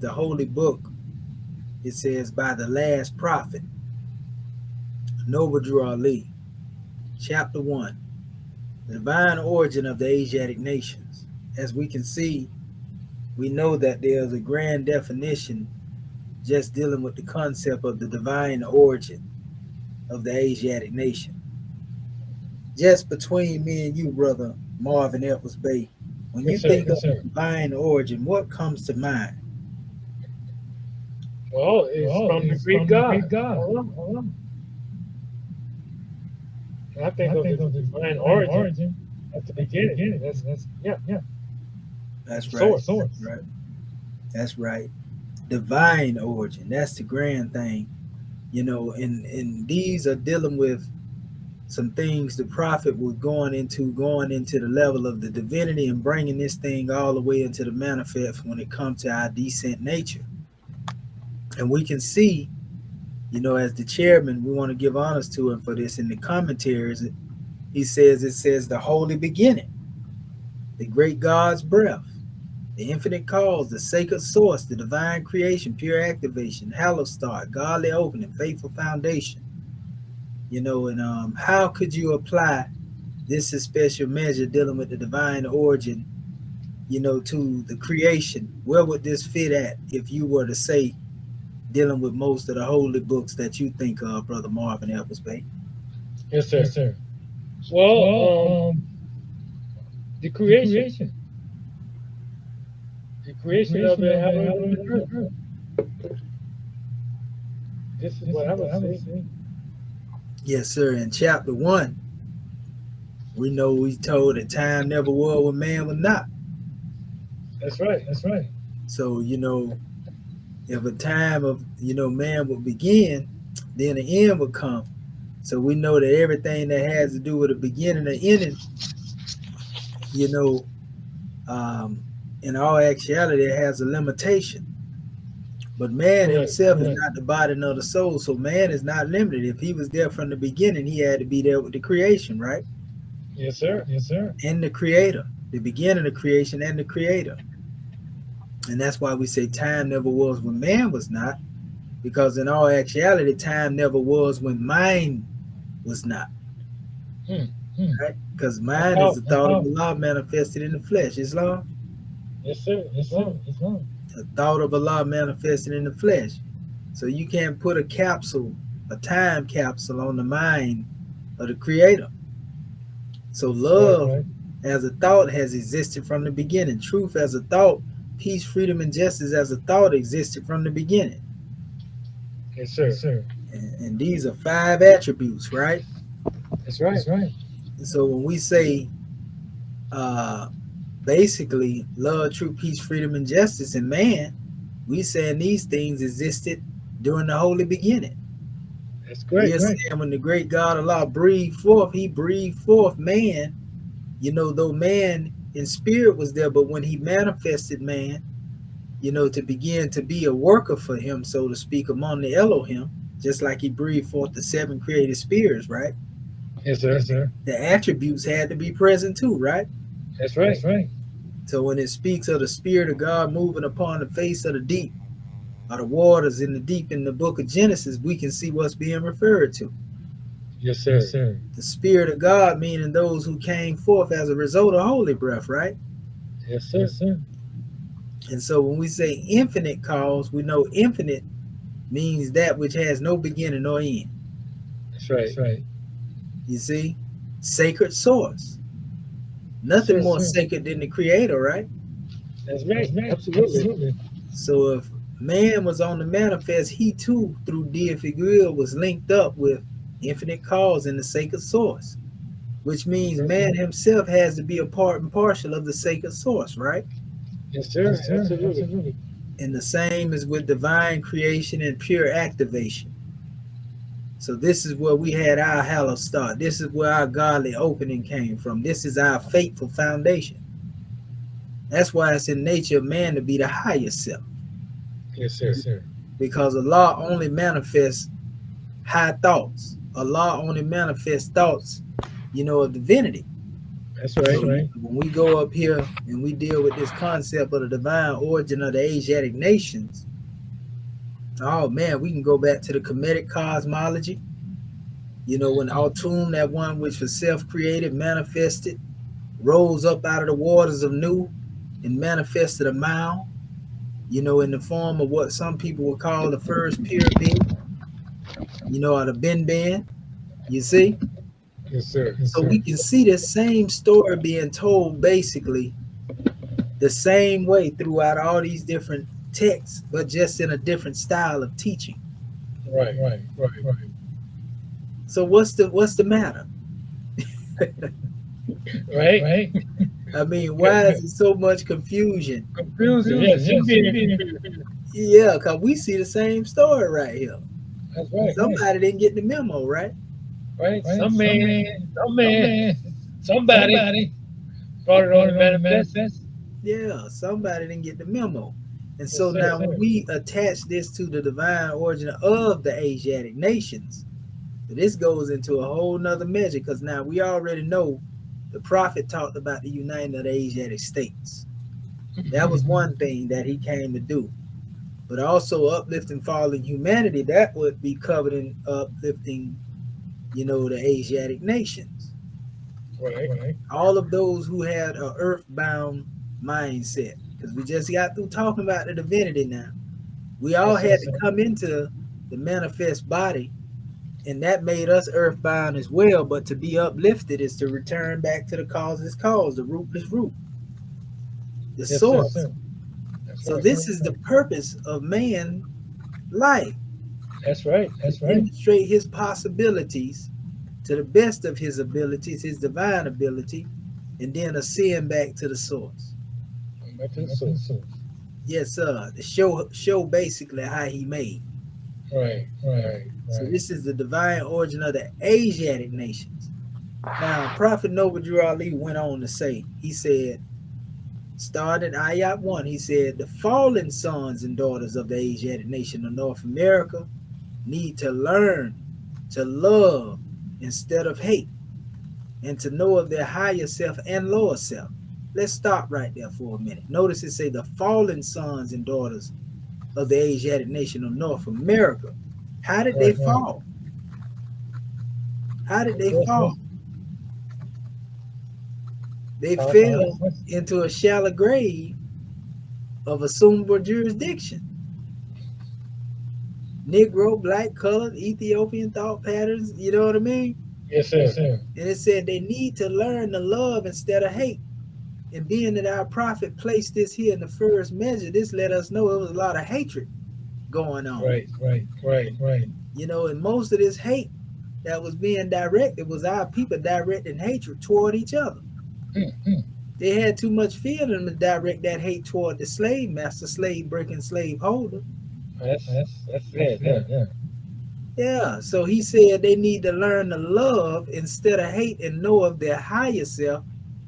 the holy book, it says, by the last prophet, Noble Ali, chapter 1, the divine origin of the Asiatic nations. As we can see, we know that there's a grand definition just dealing with the concept of the divine origin of the Asiatic nation. Just between me and you, brother Marvin Edwards Bay, when you Yes, sir. think Yes, of sir. divine origin, what comes to mind? Well, it's Well, from the it's Greek from the God. Greek God. I think I of the think of the divine divine origin origin at the at the beginning. beginning. That's yeah, Yeah, at the that's right. source. That's right. That's right. Divine origin. That's the grand thing. And these are dealing with some things the prophet was going into the level of the divinity and bringing this thing all the way into the manifest when it comes to our decent nature. And we can see, as the chairman, we want to give honors to him for this in the commentaries. It says the holy beginning, the great God's breath, the infinite cause, the sacred source, the divine creation, pure activation, hallowed start, godly opening, faithful foundation. And how could you apply this is special measure dealing with the divine origin, to the creation? Where would this fit at if you were to say dealing with most of the holy books that you think of, Brother Marvin Elvis Bay? Yes, Yes, sir. sir. Well, Well, the the creation, creation, the the creation of creation the of the heavens and heavens the and earth. the earth. This is This what is I what would I would say. say. Yes, sir. In chapter 1, we know we told that time never was when man was not. That's right. That's right. So, if a time of, man would begin, then the end would come. So we know that everything that has to do with the beginning and ending, you know, um, in all actuality, it has a limitation. But man Correct. himself is not the body nor the soul, so man is not limited. If he was there from the beginning, he had to be there with the creation, right? Yes, sir. Yes, sir. And the creator, the beginning of creation and the creator. And that's why we say time never was when man was not, because in all actuality, time never was when mind was not. Hmm. Right? Because That's mind is the powerful. thought of Allah manifested in the flesh. Islam, Yes, sir. Yes, sir. Islam, Islam. The thought of Allah manifested in the flesh. So you can't put a time capsule on the mind of the creator. So That's right. love as a thought has existed from the beginning. Truth as a thought, peace, freedom, and justice as a thought existed from the beginning. Yes, Yes, sir. sir. And these are 5 attributes, right? That's right. That's right. So when we say uh basically love, truth, peace, freedom, and justice in man, we saying these things existed during the holy beginning. That's We great. are saying when the great God Allah breathed forth, he breathed forth man, though man in spirit was there, but when he manifested man, to begin to be a worker for him, so to speak, among the Elohim, just like he breathed forth the 7 created spirits, right? Yes, sir. Yes, sir. The attributes had to be present too, right? That's right. That's right. So when it speaks of the Spirit of God moving upon the face of the deep, or the waters in the deep in the book of Genesis, we can see what's being referred to. Yes, Yes, sir. sir. The Spirit of God, meaning those who came forth as a result of holy breath, right? Yes, sir. Yes, sir. And so when we say infinite cause, we know infinite means that which has no beginning nor end. That's right. That's right. You see? Sacred source. Yes, Nothing sir. more sacred than the creator, right? That's That's right. right. Absolutely. Absolutely. So if man was on the manifest, he too, through deific will, was linked up with infinite cause and the sacred source, which means Yes, man himself has to be a part and partial of the sacred source, right? yes, sir. Yes, sir. Absolutely. Absolutely. And the same is with divine creation and pure activation. So this is where we had our hallowed start. This is where our godly opening came from. This is our fateful foundation. That's why it's in nature of man to be the highest self. Yes, sir. Yes, sir. Because Allah only manifests high thoughts. Allah only manifests thoughts, of divinity. That's right. So That's right. when we go up here and we deal with this concept of the divine origin of the Asiatic nations, oh man, we can go back to the Kemetic cosmology. When Autumn, that one which was self-created, manifested, rose up out of the waters of Nu and manifested a mound, in the form of what some people would call the first pyramid, or the Ben, you see? Yes, sir. Yes, So we sir. can see this same story being told basically the same way throughout all these different texts, but just in a different style of teaching. Right. Right. So what's the matter? Right. Right. I mean, why is it so much confusion? Confusion. Yes, you being confused. Yeah, because we see the same story right here. That's right. Somebody didn't get the memo, right? Right. Some man, somebody brought it on to manifest. Yeah, somebody didn't get the memo. And Yes, so sir. now when we attach this to the divine origin of the Asiatic nations, this goes into a whole nother measure because now we already know the prophet talked about the uniting of the Asiatic states. That was one thing that he came to do. But also uplifting fallen humanity, that would be covered in uplifting, the Asiatic nations. Right. All of those who had a earthbound mindset. Because we just got through talking about the divinity now. We all Yes, had sir. to come into the manifest body, and that made us earthbound as well. But to be uplifted is to return back to the causeless cause, the rootless root, the Yes, sir. source. That's So right. this is the purpose of man life, That's right. to demonstrate his possibilities to the best of his abilities, his divine ability, and then ascend back to the source. Back to the source. Yes, sir. To show basically how he made. Right. So this is the divine origin of the Asiatic nations. Now, Prophet Noble Drew Ali went on to say, he said, started Ayat 1, he said, the fallen sons and daughters of the Asiatic nation of North America need to learn to love instead of hate and to know of their higher self and lower self. Let's stop right there for a minute. Notice it say the fallen sons and daughters of the Asiatic nation of North America. How did they Right. fall? How did they fall? They fell into a shallow grave of assumable jurisdiction. Negro, black, colored, Ethiopian thought patterns, you know what I mean? Yes, sir. And it said they need to learn to love instead of hate. And being that our prophet placed this here in the first measure, this let us know it was a lot of hatred going on. Right. And most of this hate that was being directed was our people directing hatred toward each other. They had too much fear in them to direct that hate toward the slave master, slave breaking, slave holder. That's it. Yeah. Yeah, so he said they need to learn to love instead of hate and know of their higher self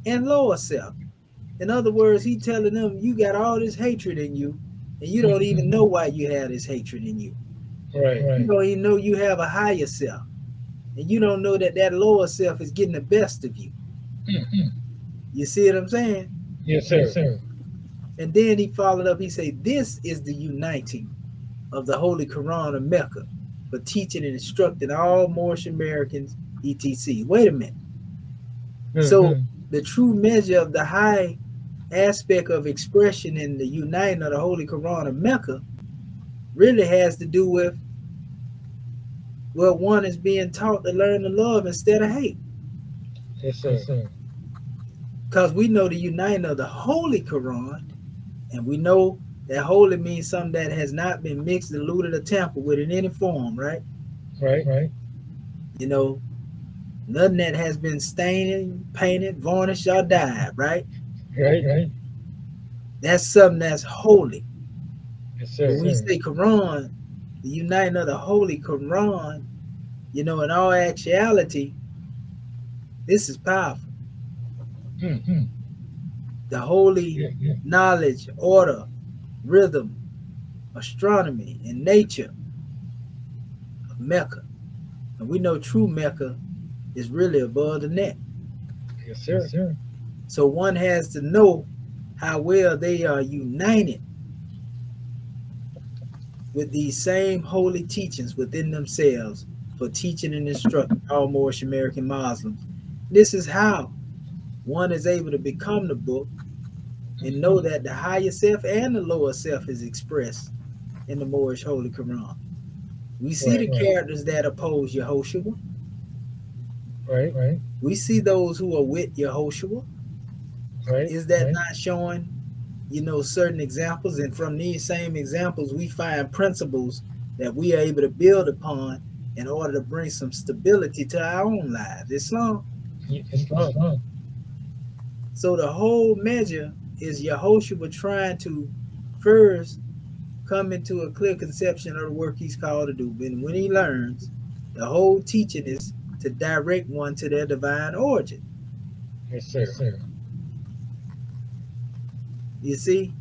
and lower self. In other words, he telling them you got all this hatred in you, and you don't even know why you have this hatred in you. You Right. don't even know you have a higher self, and you don't know that that lower self is getting the best of you. You see what I'm saying? Yes, sir. And then he followed up. He said, "This is the uniting of the Holy Quran of Mecca for teaching and instructing all Moorish Americans, etc." Wait a minute. So the true measure of the high aspect of expression in the uniting of the Holy Quran of Mecca really has to do with one is being taught to learn to love instead of hate. Yes, sir. Because we know the uniting of the Holy Quran, and we know that holy means something that has not been mixed, diluted, or tampered with in any form, right? Right. You know, nothing that has been stained, painted, varnished, or dyed, right? Right. That's something that's holy. Yes, When sir. we say Quran, the uniting of the Holy Quran, in all actuality, this is powerful. The holy knowledge, order, rhythm, astronomy, and nature of Mecca. And we know true Mecca is really above the neck. Yes, sir. So one has to know how well they are united with these same holy teachings within themselves for teaching and instructing all Moorish American Muslims. This is how one is able to become the book and know that the higher self and the lower self is expressed in the Moorish Holy Quran. We see the Right, characters that oppose Yehoshua. right, We see those who are with Yehoshua. right. Is that not showing, certain examples? And from these same examples, we find principles that we are able to build upon in order to bring some stability to our own lives. Islam. Islam. So the whole measure is Yehoshua trying to first come into a clear conception of the work he's called to do. And when he learns, the whole teaching is to direct one to their divine origin. Yes, sir. You see,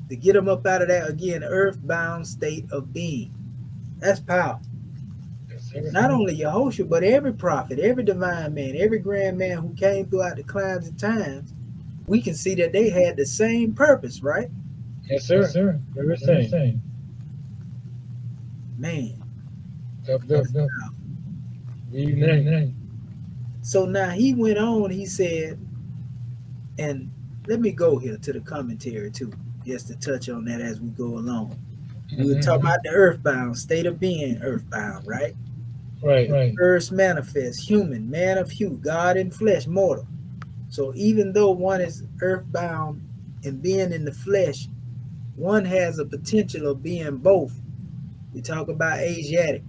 to get them up out of that, again, earthbound state of being. That's power. Yes, sir. Not only Yehoshua, but every prophet, every divine man, every grand man who came throughout the climes and times, we can see that they had the same purpose, right? Yes, sir. Very same. Man. Up. Reunite. So now he went on, he said, and let me go here to the commentary too, just to touch on that as we go along. We were talking about the earthbound, state of being earthbound, right? Right. First manifest, human, man of hue, God in flesh, mortal. So even though one is earthbound and being in the flesh, one has a potential of being both. We talk about Asiatic,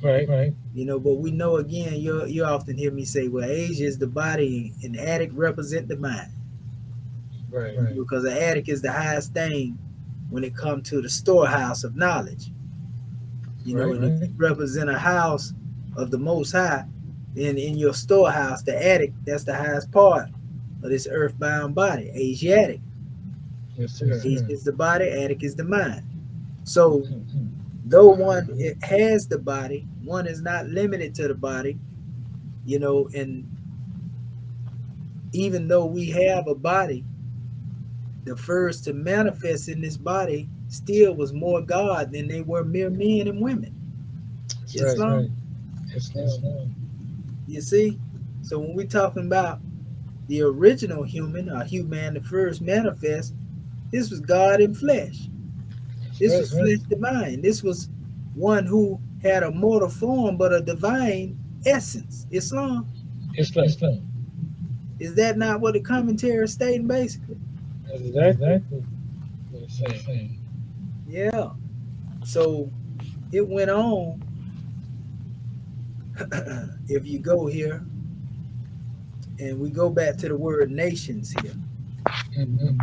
Right. but we know again, you often hear me say, well, Asia is the body and the attic represent the mind. Right. Because the attic is the highest thing when it comes to the storehouse of knowledge. And if Right. you represent a house of the Most High, then in your storehouse, the attic, that's the highest part of this earthbound body, Asiatic. Yes, Asia sir. is the body, attic is the mind. So, though one it has the body, one is not limited to the body, and even though we have a body, the first to manifest in this body still was more God than they were mere men and women. That's Islam, right. Islam. you see? So when we're talking about the original human, or human, the first manifest, this was God in flesh. This was That's right. flesh divine. This was one who had a mortal form but a divine essence. Islam. Islam. Is that not what the commentary is stating basically? Exactly. What it's saying. Yeah. So it went on. If you go here and we go back to the word nations here, Mm-hmm.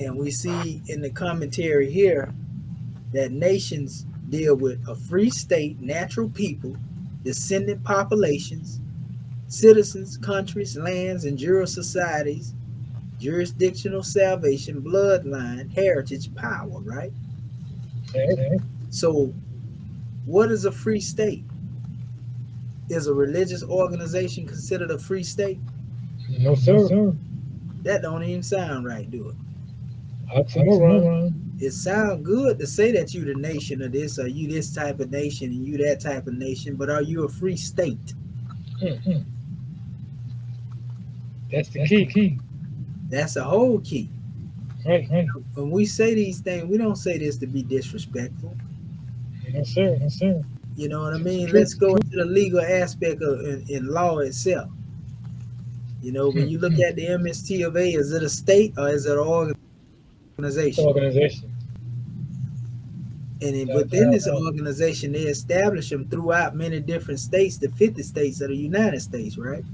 and we see in the commentary here that nations deal with a free state, natural people, descendant populations, citizens, countries, lands, and jural societies, jurisdictional salvation, bloodline, heritage, power, right? Okay. So, what is a free state? Is a religious organization considered a free state? No, sir. That don't even sound right, do it? Oxymoron. It sounds good to say that you the nation of this, or you this type of nation, and you that type of nation, but are you a free state? Mm. That's the key. That's a whole key. Right. When we say these things, we don't say this to be disrespectful. No, sir. You know what I mean? True. Let's go into the legal aspect of in law itself. When you look at the MST of A, is it a state or is it an organization? Organization. And within this organization, they establish them throughout many different states, the 50 states of the United States, right?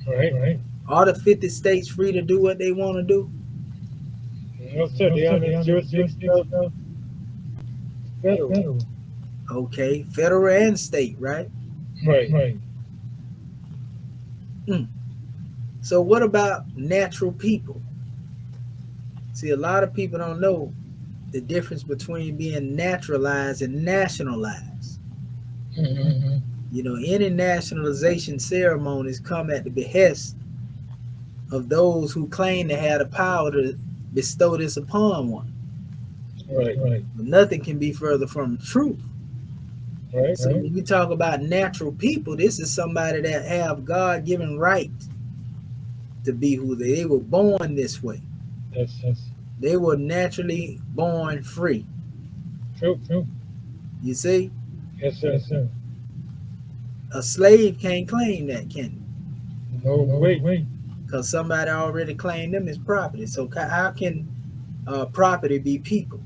Right. Are the 50 states free to do what they want to do? No, sir. They are the jurisdiction of federal. Okay, federal and state, right? Right. Mm. So what about natural people? See, a lot of people don't know the difference between being naturalized and nationalized. Mm-hmm. Any nationalization ceremonies come at the behest of those who claim to have the power to bestow this upon one. Right. But nothing can be further from truth. Right. So when we talk about natural people, this is somebody that have God-given right to be who they were born this way. Yes. They were naturally born free. True. You see, Yes, sir. a slave can't claim that, can No, wait. it? Because somebody already claimed them as property. So how can property be people?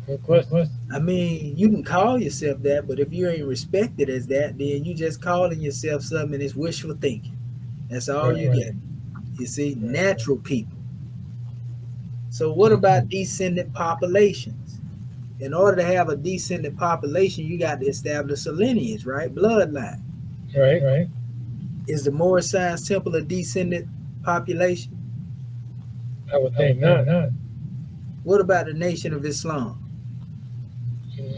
Good question. I mean, you can call yourself that, but if you ain't respected as that, then you just calling yourself something and it's wishful thinking. That's all you get. You see, natural people. So what about descendant populations? In order to have a descendant population, you got to establish a lineage, right? Bloodline. Right. Is the Moorish Science Temple a descendant population? I would think not. What about the Nation of Islam?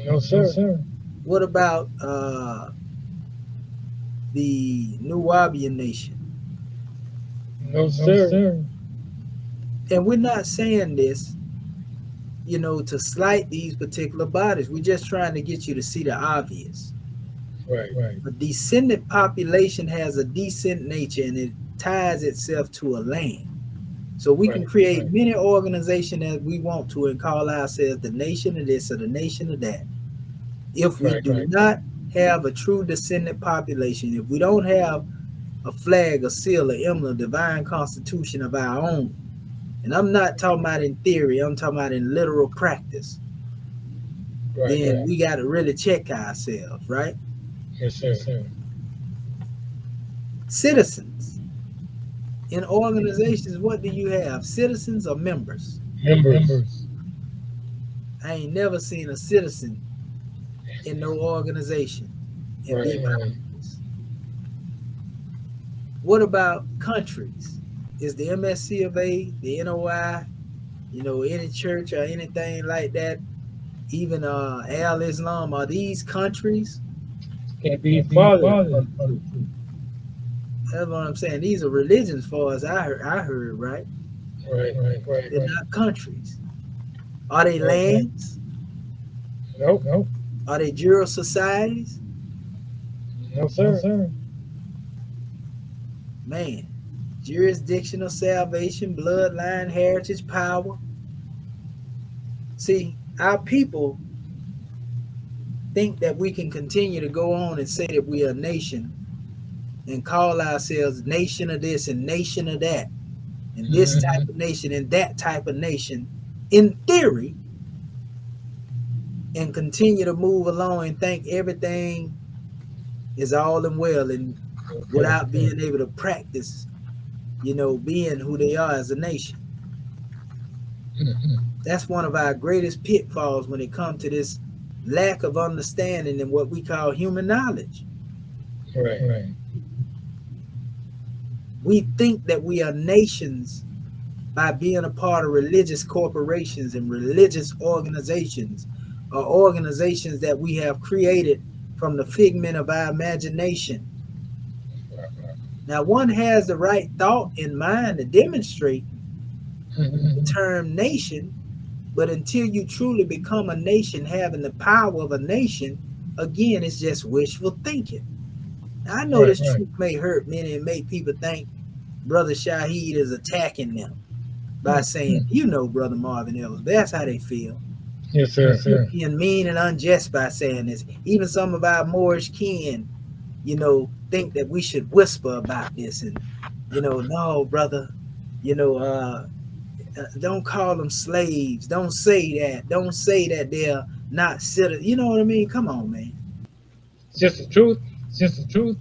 No, sir. What about the Nuwabian nation? No, sir. And we're not saying this, to slight these particular bodies. We're just trying to get you to see the obvious. Right. A descendant population has a decent nature and it ties itself to a land. So we can create many organizations that we want to and call ourselves the nation of this or the nation of that. If we do not have a true descendant population, if we don't have a flag, a seal, an emblem, a divine constitution of our own, and I'm not talking about in theory, I'm talking about in literal practice, then we got to really check ourselves, right? Yes, sir. Citizens. In organizations, what do you have? Citizens or members? Members. I ain't never seen a citizen in no organization. Right. What about countries? Is the MSC of A, the NOI, any church or anything like that, even Al Islam, are these countries? Can't be father. That's what I'm saying. These are religions, far as I heard, right? Right. They're not countries. Are they lands? Nope. Are they jural societies? No, sir. Man, jurisdictional salvation, bloodline, heritage, power. See, our people think that we can continue to go on and say that we are a nation and call ourselves nation of this and nation of that and this type of nation and that type of nation in theory, and continue to move along and think everything is all in well and without being able to practice, being who they are as a nation. That's one of our greatest pitfalls when it comes to this lack of understanding in what we call human knowledge. Right. We think that we are nations by being a part of religious corporations and religious organizations, or organizations that we have created from the figment of our imagination. Now, one has the right thought in mind to demonstrate the term nation, but until you truly become a nation having the power of a nation, again, it's just wishful thinking. Now, I know this truth may hurt many and make people think Brother Shaheed is attacking them by saying, Brother Marvin Ellis. That's how they feel. Yes, sir. Being mean and unjust by saying this. Even some of our Moorish kin, think that we should whisper about this and, no, brother, don't call them slaves. Don't say that. Don't say that they're not citizens. You know what I mean? Come on, man. It's just the truth.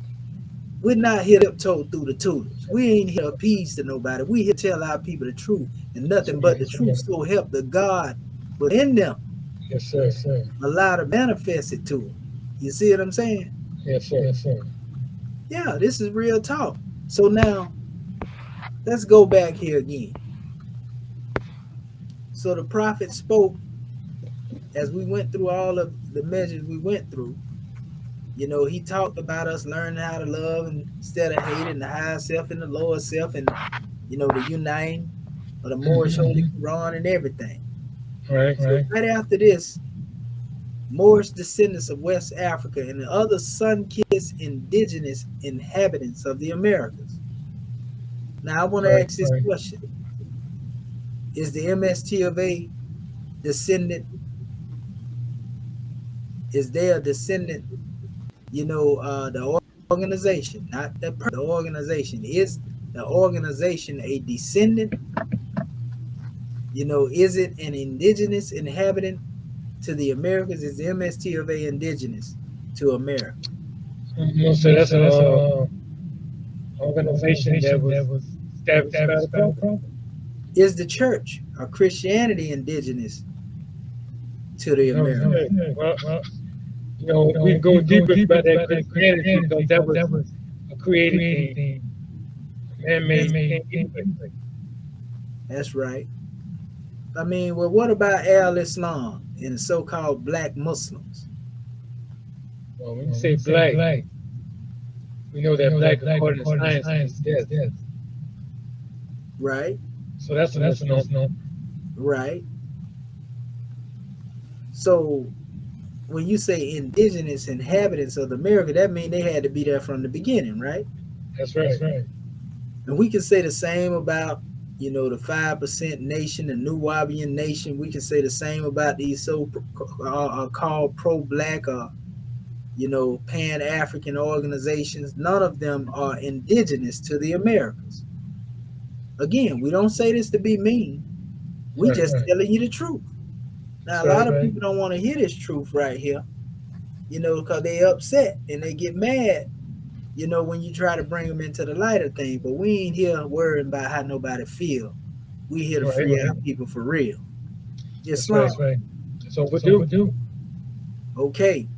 We're not here to tiptoe through the tulips. We ain't here to appease to nobody. We here to tell our people the truth and nothing but the truth. So help the God within them. Yes, sir. Allow to manifest it to them. You see what I'm saying? Yes, sir. Yeah, this is real talk. So now, let's go back here again. So the prophet spoke as we went through all of the measures we went through. He talked about us learning how to love instead of hating, the higher self and the lower self, and the uniting of the Moorish Holy Mm-hmm. Quran and everything. Right, So right. right after this, Moorish descendants of West Africa and the other sun-kissed indigenous inhabitants of the Americas. Now I want to Right, ask this right. question: is the MST of A descendant? Is they a descendant? The organization, not the person, the organization. Is the organization a descendant? Is it an indigenous inhabitant to the Americas? Is the MST of A indigenous to America? So that's an organization that was established by the prophet. Is the church or Christianity indigenous to the No, Americas? well, we can go deeper about that Christianity because that was a created thing, a man-made thing anyway. That's right. I mean, well, what about Al Islam and so-called black Muslims? Well, when you say black, we know that black, according to science, is death. Right, So that's a misnomer. right. So when you say indigenous inhabitants of America, that means they had to be there from the beginning, right? That's right. And we can say the same about, the 5% nation, the New Wabian nation. We can say the same about these called pro-black or, pan-African organizations. None of them are indigenous to the Americas. Again, we don't say this to be mean. We just Right. telling you the truth. Now, That's a lot right. of people don't want to hear this truth right here, because they upset and they get mad, when you try to bring them into the light of things. But we ain't here worrying about how nobody feel. We here to free our people for real. That's Islam. right. So we do. Okay.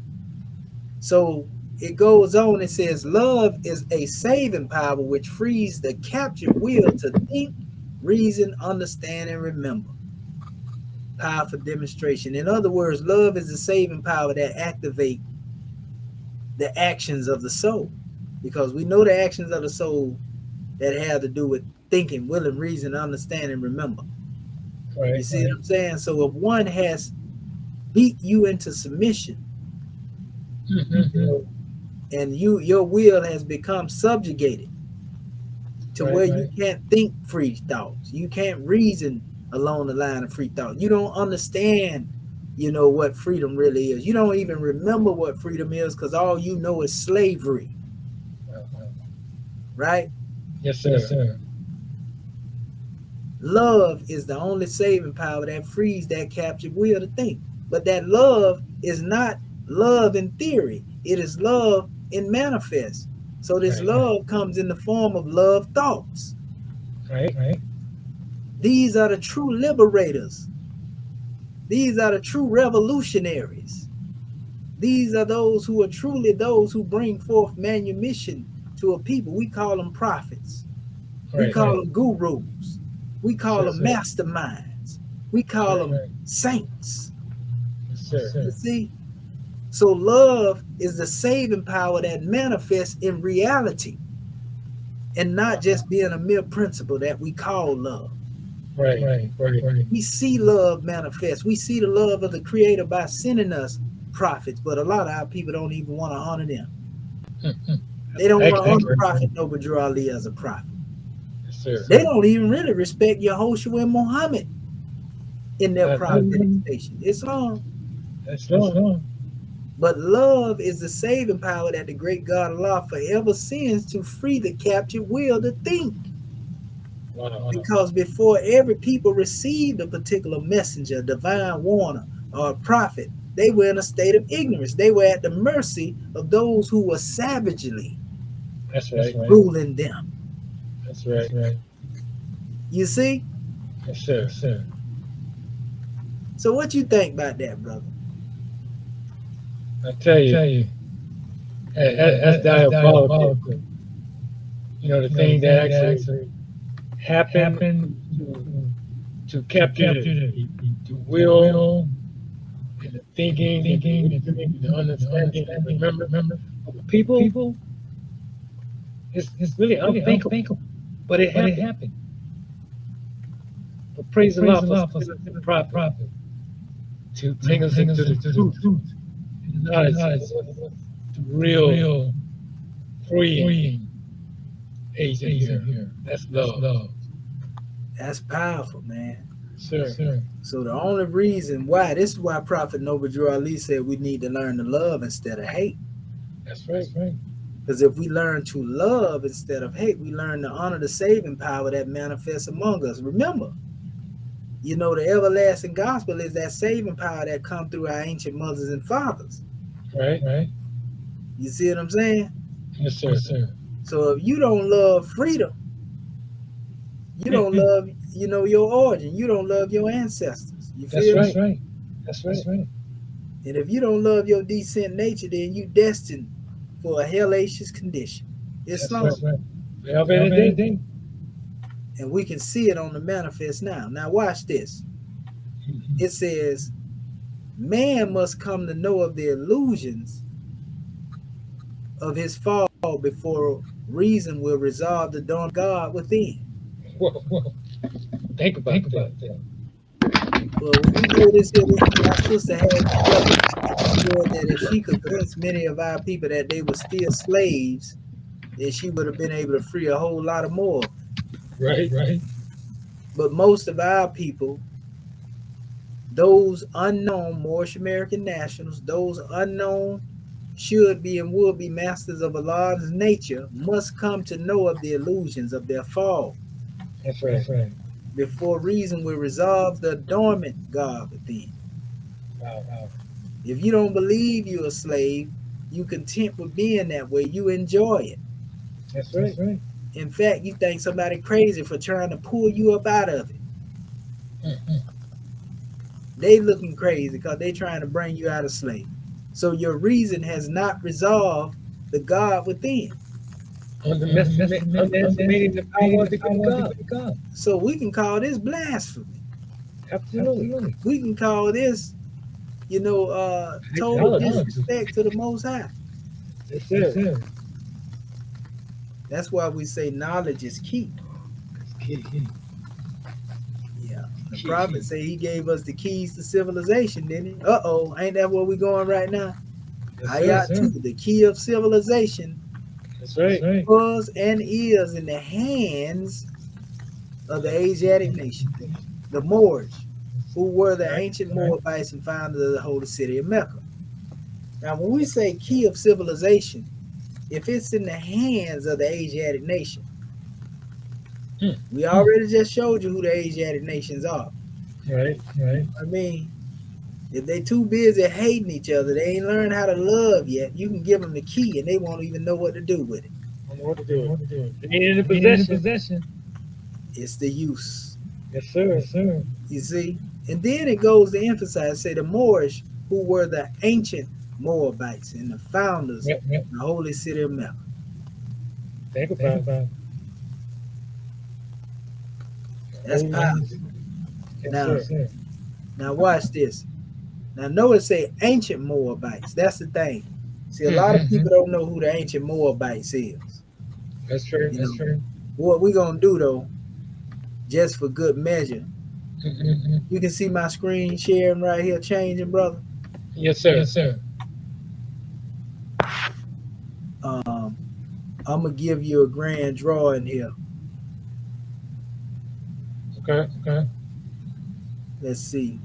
So it goes on. It says, love is a saving power which frees the captured will to think, reason, understand, and remember. Powerful demonstration. In other words, love is the saving power that activate the actions of the soul. Because we know the actions of the soul that have to do with thinking, willing, reason, understand, and remember. You Right. see what I'm saying? So if one has beat you into submission, you Mm-hmm. know, and your will has become subjugated to Right. where you can't think free thoughts, you can't reason along the line of free thought. You don't understand, what freedom really is. You don't even remember what freedom is because all you know is slavery, right? Yes, sir. Love is the only saving power that frees that captured will to think. But that love is not love in theory, it is love in manifest. So this love comes in the form of love thoughts. Right. These are the true liberators. These are the true revolutionaries. These are those who are truly those who bring forth manumission to a people. We call them prophets. We call them gurus. We call them masterminds. We call them saints. Yes, sir. You see? So love is the saving power that manifests in reality and not just being a mere principle that we call love. Right. We see love manifest. We see the love of the Creator by sending us prophets, but a lot of our people don't even want to honor them. They don't want to honor Prophet Noble Drew Ali as a prophet. Yes, sir. They don't even really respect Yahushua and Muhammad in their prophetic station. Islam. That's wrong. But love is the saving power that the great God Allah forever sends to free the captured will to think. Wow. Because before every people received a particular messenger, divine warner, or a prophet, they were in a state of ignorance. They were at the mercy of those who were savagely That's right. ruling them. That's right. You see? Yes, sir. So what you think about that, brother? I tell you, that's diabolical. The thing that actually happened to capture the will and the thinking and the reasoning, the understanding and remember of the people, it's really unthinkable. But it happened. But praise the Lord for sending us the prophet to take us into the truth and knowledge of the real freeing agent here. That's love. That's powerful, man. Sir. So the only reason why, this is why Prophet Noble Drew Ali said we need to learn to love instead of hate. That's right. Because if we learn to love instead of hate, we learn to honor the saving power that manifests among us. Remember, the everlasting gospel is that saving power that come through our ancient mothers and fathers. Right. You see what I'm saying? Yes, sir. So if you don't love freedom, you don't love, your origin. You don't love your ancestors. You feel me? That's right. And if you don't love your decent nature, then you destined for a hellacious condition. It's That's slow. right. And we can see it on the manifest now. Now watch this. It says, man must come to know of the illusions of his fall before reason will resolve the dawn of God within. Whoa. Think about that. Well, when you hear this here, my sister had it together. She said that if she could convince many of our people that they were still slaves, then she would have been able to free a whole lot of more. Right. But most of our people, those unknown Moorish American nationals, those unknown should be and will be masters of Allah's nature, must come to know of the illusions of their fall. That's right. Before reason will resolve the dormant God within. Wow. If you don't believe you're a slave, you content with being that way. You enjoy it. That's right. In fact, you think somebody crazy for trying to pull you up out of it. They looking crazy because they trying to bring you out of slavery. So your reason has not resolved the God within. Underestimating the power of the good God. So we can call this blasphemy. Absolutely. We can call this, total disrespect to the Most High. Yes, sir. That's why we say knowledge is key. Key. Yeah. The prophet say he gave us the keys to civilization, didn't he? Ain't that where we going right now? Yes, sir. The key of civilization That's right. was and is in the hands of the Asiatic nation, the Moorish, who were the ancient Moabites and founders of the holy city of Mecca. Now, when we say key of civilization, if it's in the hands of the Asiatic nation, we already just showed you who the Asiatic nations are. Right. I mean, if they too busy hating each other, they ain't learned how to love yet. You can give them the key and they won't even know what to do with it. I know what to do. They ain't in the possession. It's the use. Yes, sir. You see? And then it goes to emphasize, say the Moorish, who were the ancient Moabites and the founders of the holy city of Mecca. Think about it. That's powerful. Now watch this. Now notice say ancient Moabites. That's the thing. See, a lot of people don't know who the ancient Moabites is. That's true. What we gonna do though, just for good measure, you can see my screen sharing right here changing, brother. Yes, sir. I'm gonna give you a grand drawing here. Okay. Let's see.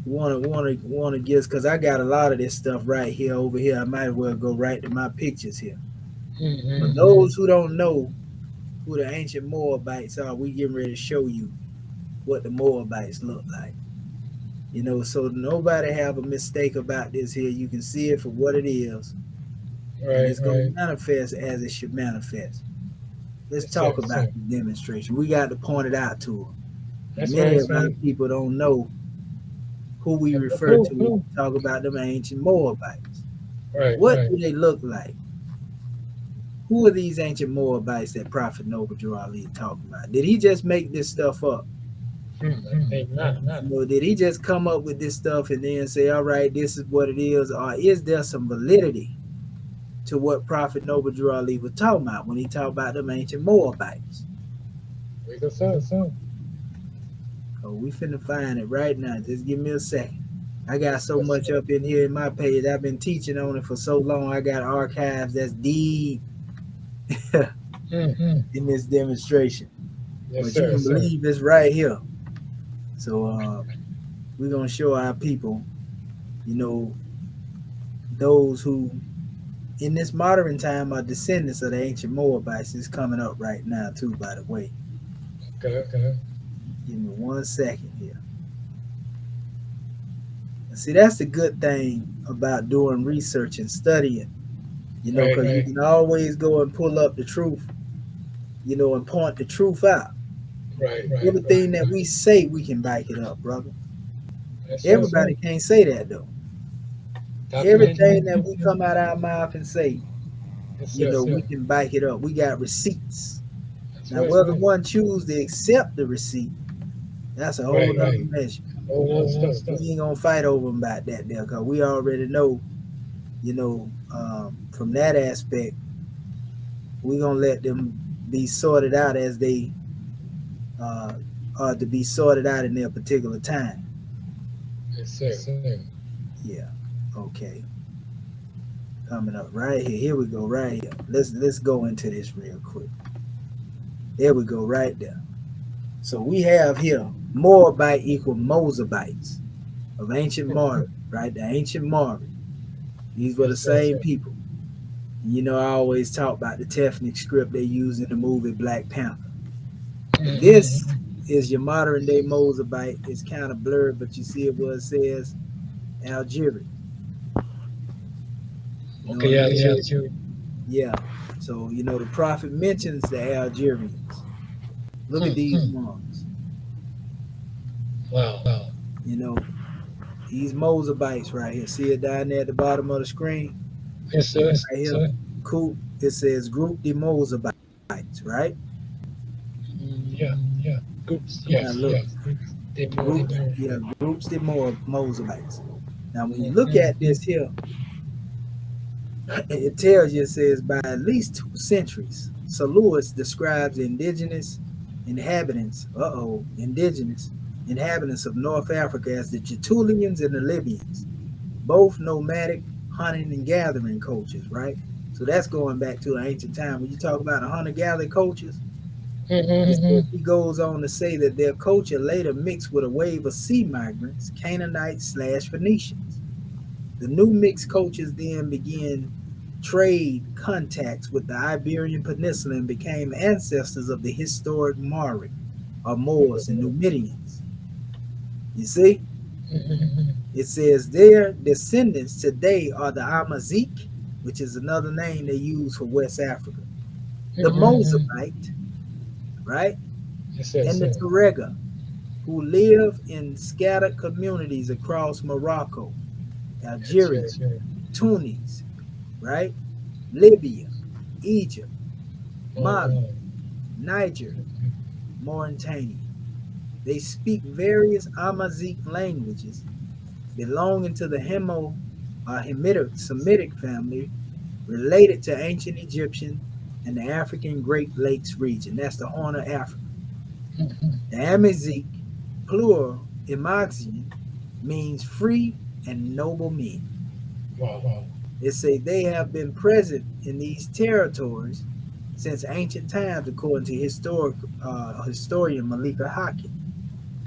Want to guess because I got a lot of this stuff right here over here. I might as well go right to my pictures here. For those who don't know who the ancient Moabites are, we getting ready to show you what the Moabites look like. So nobody have a mistake about this here. You can see it for what it is. Right, and it's going to manifest as it should manifest. Let's talk about the demonstration. We got to point it out to them. Many of our people don't know who we refer to when we talk about them ancient Moabites. What do they look like? Who are these ancient Moabites that Prophet Noble Drew Ali talking about? Did he just make this stuff up? I think not. Did he just come up with this stuff and then say, all right, this is what it is? Or is there some validity to what Prophet Noble Drew Ali was talking about when he talked about them ancient Moabites? We can say so. Oh, we finna find it right now. Just give me a second. I got so Yes, much up in here in my page. I've been teaching on it for so long. I got archives that's deep mm. in this demonstration. Yes, But you sir. can believe it's right here. So we're gonna show our people, you know, those who in this modern time are descendants of the ancient Moabites is coming up right now too, by the way. Okay. Give me 1 second here. See, that's the good thing about doing research and studying, Right. because you can always go and pull up the truth, and point the truth out. Right. Everything that we say, we can back it up, brother. That's right. Everybody can't say that though. Documented. Everything that we come out our mouth and say, Yes, sir. we can back it up. We got receipts. That's Now, right. whether one choose to accept the receipt, that's a whole nother measure. All that stuff. We ain't gonna fight over them about that there, because we already know, from that aspect, we gonna let them be sorted out as they uh, are to be sorted out in their particular time. Yes, sir. Yeah. Okay. Coming up right here. Here we go. Right here. Let's go into this real quick. There we go. Right there. So we have here Moabite equal Moabites of ancient Mari, right? The ancient Mari. These were the Yes, sir. same people. I always talk about the Tefnic script they use in the movie Black Panther. But this is your modern day Mozabite. It's kind of blurred, but you see it where it says Algeria. You know Okay, what I yeah, mean? you. Yeah. So, the prophet mentions the Algerians. Look at these ones. Wow. You know, these Moabites right here. See it down there at the bottom of the screen? Yes, sir. Right here. Cool. It says group the Moabites, right? Yeah. Groups. Now Yes. look, They groups, more. yeah, groups the Moabites. Now when you look at this here, it tells you, it says by at least 2 centuries, Lewis describes the indigenous inhabitants of North Africa as the Getulians and the Libyans, both nomadic hunting and gathering cultures, right? So that's going back to an ancient time. When you talk about the hunter-gatherer cultures, he goes on to say that their culture later mixed with a wave of sea migrants, Canaanites/Phoenicians. The new mixed cultures then began trade contacts with the Iberian Peninsula and became ancestors of the historic Mari, or Moors and Numidians. You see? It says their descendants today are the Amazigh, which is another name they use for West Africa, the Mozamite, right? Yes, And the sir. Tuareg, who live in scattered communities across Morocco, Yes, Algeria, sir. Tunis, right? Libya, Egypt, Mali, Wow. Niger, Mauritania. They speak various Amazigh languages belonging to the Hamitic Semitic family related to ancient Egyptian and the African Great Lakes region. That's the Horn of Africa. The Amazigh, plural Imaxian, means free and noble men. Wow. It say they have been present in these territories since ancient times, according to historian Malika Hakim.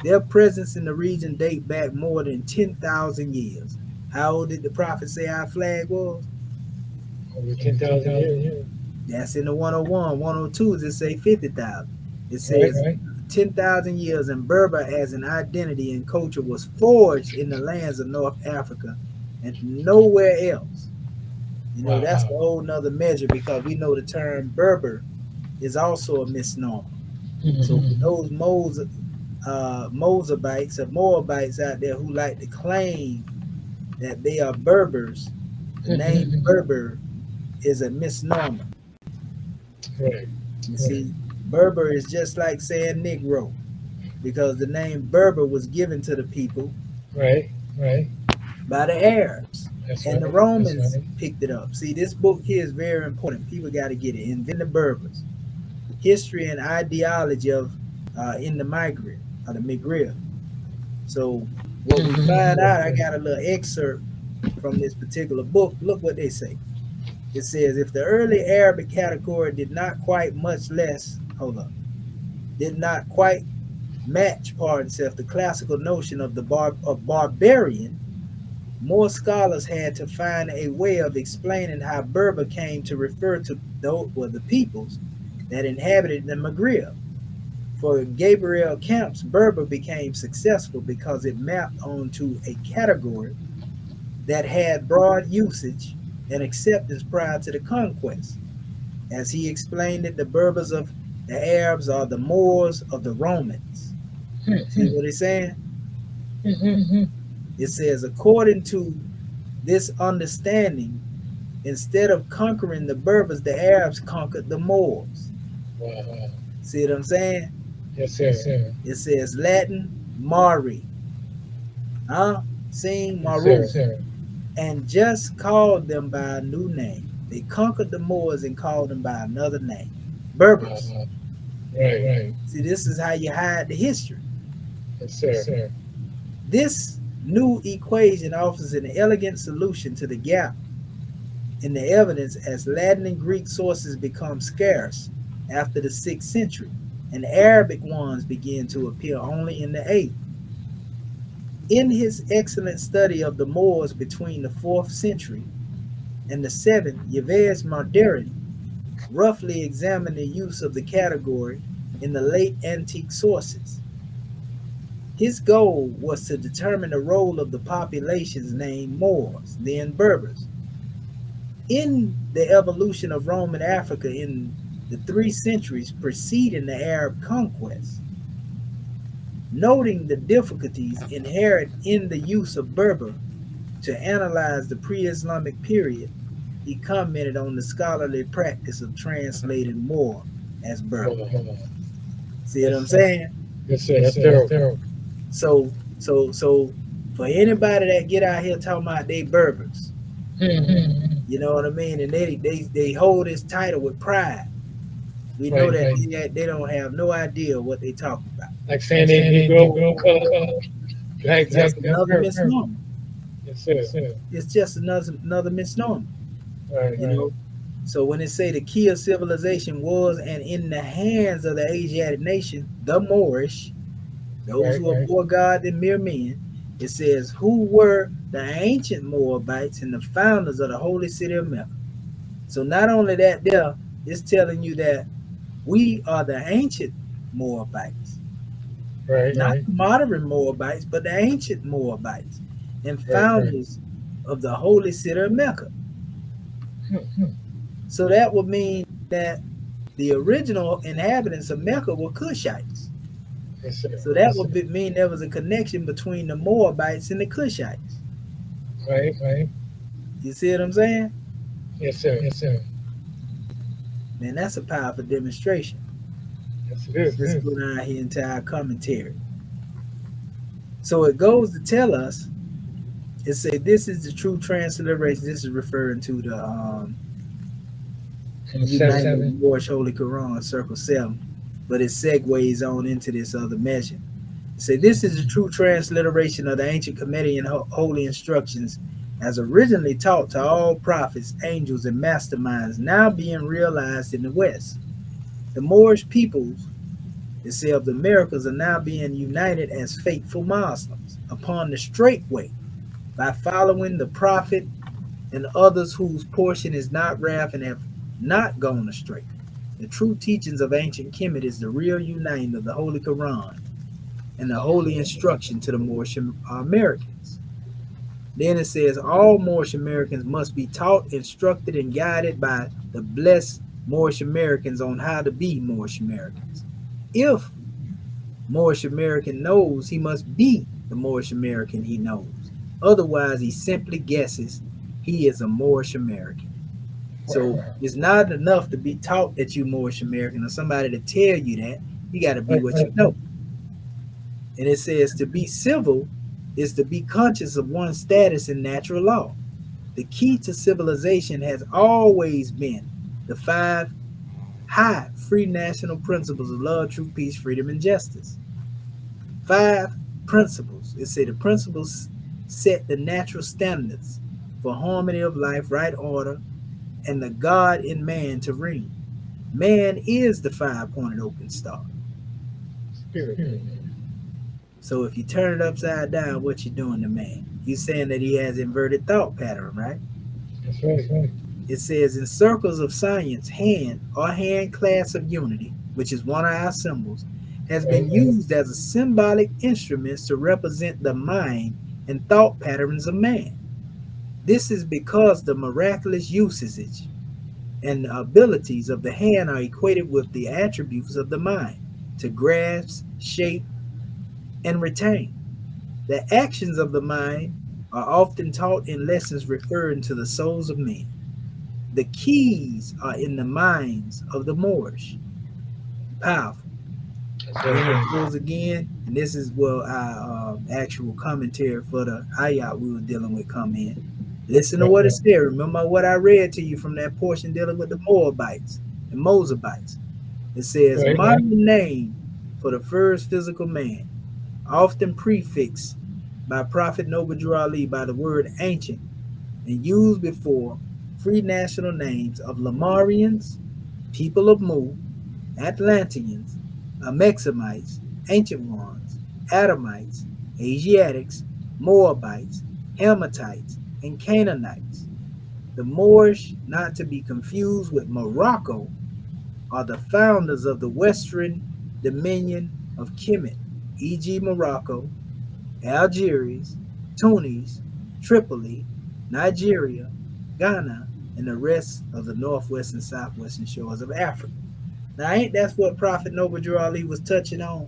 Their presence in the region date back more than 10,000 years. How old did the prophet say our flag was? Over 10,000 years. That's in the 101. 102 it say 50,000. It Right. says 10,000 years, and Berber as an identity and culture was forged in the lands of North Africa and nowhere else. That's a Wow. whole nother measure, because we know the term Berber is also a misnomer. So for those Moabites or Moabites out there who like to claim that they are Berbers, the name Berber is a misnomer. Right. You see, Berber is just like saying Negro. because the name Berber was given to the people Right. Right. by the Arabs, That's and the right. That's Romans right. picked it up. See, this book here is very important. People got to get it. Invent the Berbers, history and ideology of in the Maghreb, or the Maghreb. So what we find out, I got a little excerpt from this particular book. Look what they say. It says, if the early Arabic category did not quite, much less, hold up, did not quite match, pardon itself, the classical notion of of barbarian, more scholars had to find a way of explaining how Berber came to refer to those were the peoples that inhabited the Maghreb. For Gabriel Camp's Berber became successful because it mapped onto a category that had broad usage and acceptance prior to the conquest. As he explained it, the Berbers of the Arabs are the Moors of the Romans. See what he's saying? It says, according to this understanding, instead of conquering the Berbers, the Arabs conquered the Moors. Wow. See what I'm saying? Yes, sir. It says Latin Mari, huh? Sing Yes, Maru, sir. and just called them by a new name. They conquered the Moors and called them by another name, Berbers. Wow. Right. Right. See, this is how you hide the history. Yes, sir. This new equation offers an elegant solution to the gap in the evidence as Latin and Greek sources become scarce after the 6th century, and Arabic ones begin to appear only in the 8th. In his excellent study of the Moors between the 4th century and the 7th, Yves Marderin roughly examined the use of the category in the late antique sources. His goal was to determine the role of the populations named Moors, then Berbers, in the evolution of Roman Africa in the 3 centuries preceding the Arab conquest. Noting the difficulties inherent in the use of Berber to analyze the pre-Islamic period, he commented on the scholarly practice of translating Moor as Berber. Wow. See what I'm saying? Yes, sir. That's terrible. So for anybody that get out here talking about they Berbers, you know what I mean, and they hold this title with pride. We know Right. that they don't have no idea what they talking about. Like saying they Negro color. Right. It's just another misnomer. Yes, sir. It's just another misnomer. Right. You know. So when it say the key of civilization was and in the hands of the Asiatic nation, the Moorish, those who are more God than mere men, it says who were the ancient Moabites and the founders of the holy city of Mecca. So not only that, there it's telling you that we are the ancient Moabites, not the modern Moabites, but the ancient Moabites and founders of the holy city of Mecca. So that would mean that the original inhabitants of Mecca were Cushites. Yes, sir. So that would mean there was a connection between the Moabites and the Cushites. Right. You see what I'm saying? Yes, sir. Man, that's a powerful demonstration. Yes, it is. Let's go down here into our commentary. So it goes to tell us, it say this is the true transliteration. This is referring to the United Moorish Holy Quran, Circle 7, but it segues on into this other measure. It say this is the true transliteration of the ancient Comedian holy instructions as originally taught to all prophets, angels, and masterminds, now being realized in the West. The Moorish peoples, it say, of the Americas are now being united as faithful Muslims upon the straight way by following the prophet and others whose portion is not wrath and have not gone astray. The true teachings of ancient Kemet is the real uniting of the Holy Quran and the holy instruction to the Moorish Americans. Then it says all Moorish Americans must be taught, instructed, and guided by the blessed Moorish Americans on how to be Moorish Americans. If Moorish American knows, he must be the Moorish American he knows. Otherwise, he simply guesses he is a Moorish American. So it's not enough to be taught that you Moorish American or somebody to tell you that. You got to be what you know. And it says to be civil is to be conscious of one's status in natural law. The key to civilization has always been the five high free national principles of love, truth, peace, freedom, and justice. Five principles. It said the principles set the natural standards for harmony of life, right order, and the God in man to reign. Man is the five-pointed open star. Spirit. So if you turn it upside down, what you doing to man? You saying that he has inverted thought pattern, right? That's right. It says in circles of science, hand or hand class of unity, which is one of our symbols, has been used as a symbolic instrument to represent the mind and thought patterns of man. This is because the miraculous usage and abilities of the hand are equated with the attributes of the mind to grasp, shape, and retain. The actions of the mind are often taught in lessons referring to the souls of men. The keys are in the minds of the Moorish. Powerful. That's Then it right. goes again, and this is where our actual commentary for the ayat we were dealing with come in. Listen to what it said. Remember what I read to you from that portion dealing with the Moabites and Moabites. It says, Right. modern name for the first physical man, often prefixed by Prophet Noble Ali by the word ancient and used before free national names of Lemurians, people of Mu, Atlanteans, Amexamites, Ancient Ones, Adamites, Asiatics, Moabites, Hamitites, and Canaanites. The Moorish, not to be confused with Morocco, are the founders of the western dominion of Kemet, e.g., Morocco, Algiers, Tunis, Tripoli, Nigeria, Ghana, and the rest of the northwest and southwestern shores of Africa. Now, ain't that's what Prophet Noble Drew Ali was touching on?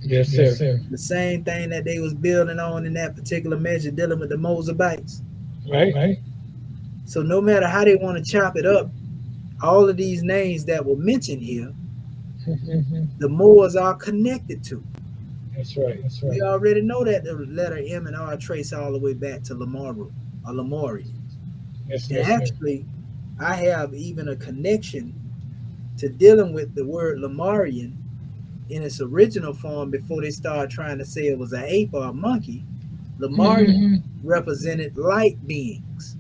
Yes, sir. The same thing that they was building on in that particular measure dealing with the Moabites. Right. So no matter how they want to chop it up, all of these names that were mentioned here, the Moors are connected to. That's right. We already know that the letter M and R trace all the way back to Lamaru or Lamorians. Yes, And sir. actually, I have even a connection to dealing with the word Lamarian in its original form before they started trying to say it was an ape or a monkey. Lamarian represented light beings,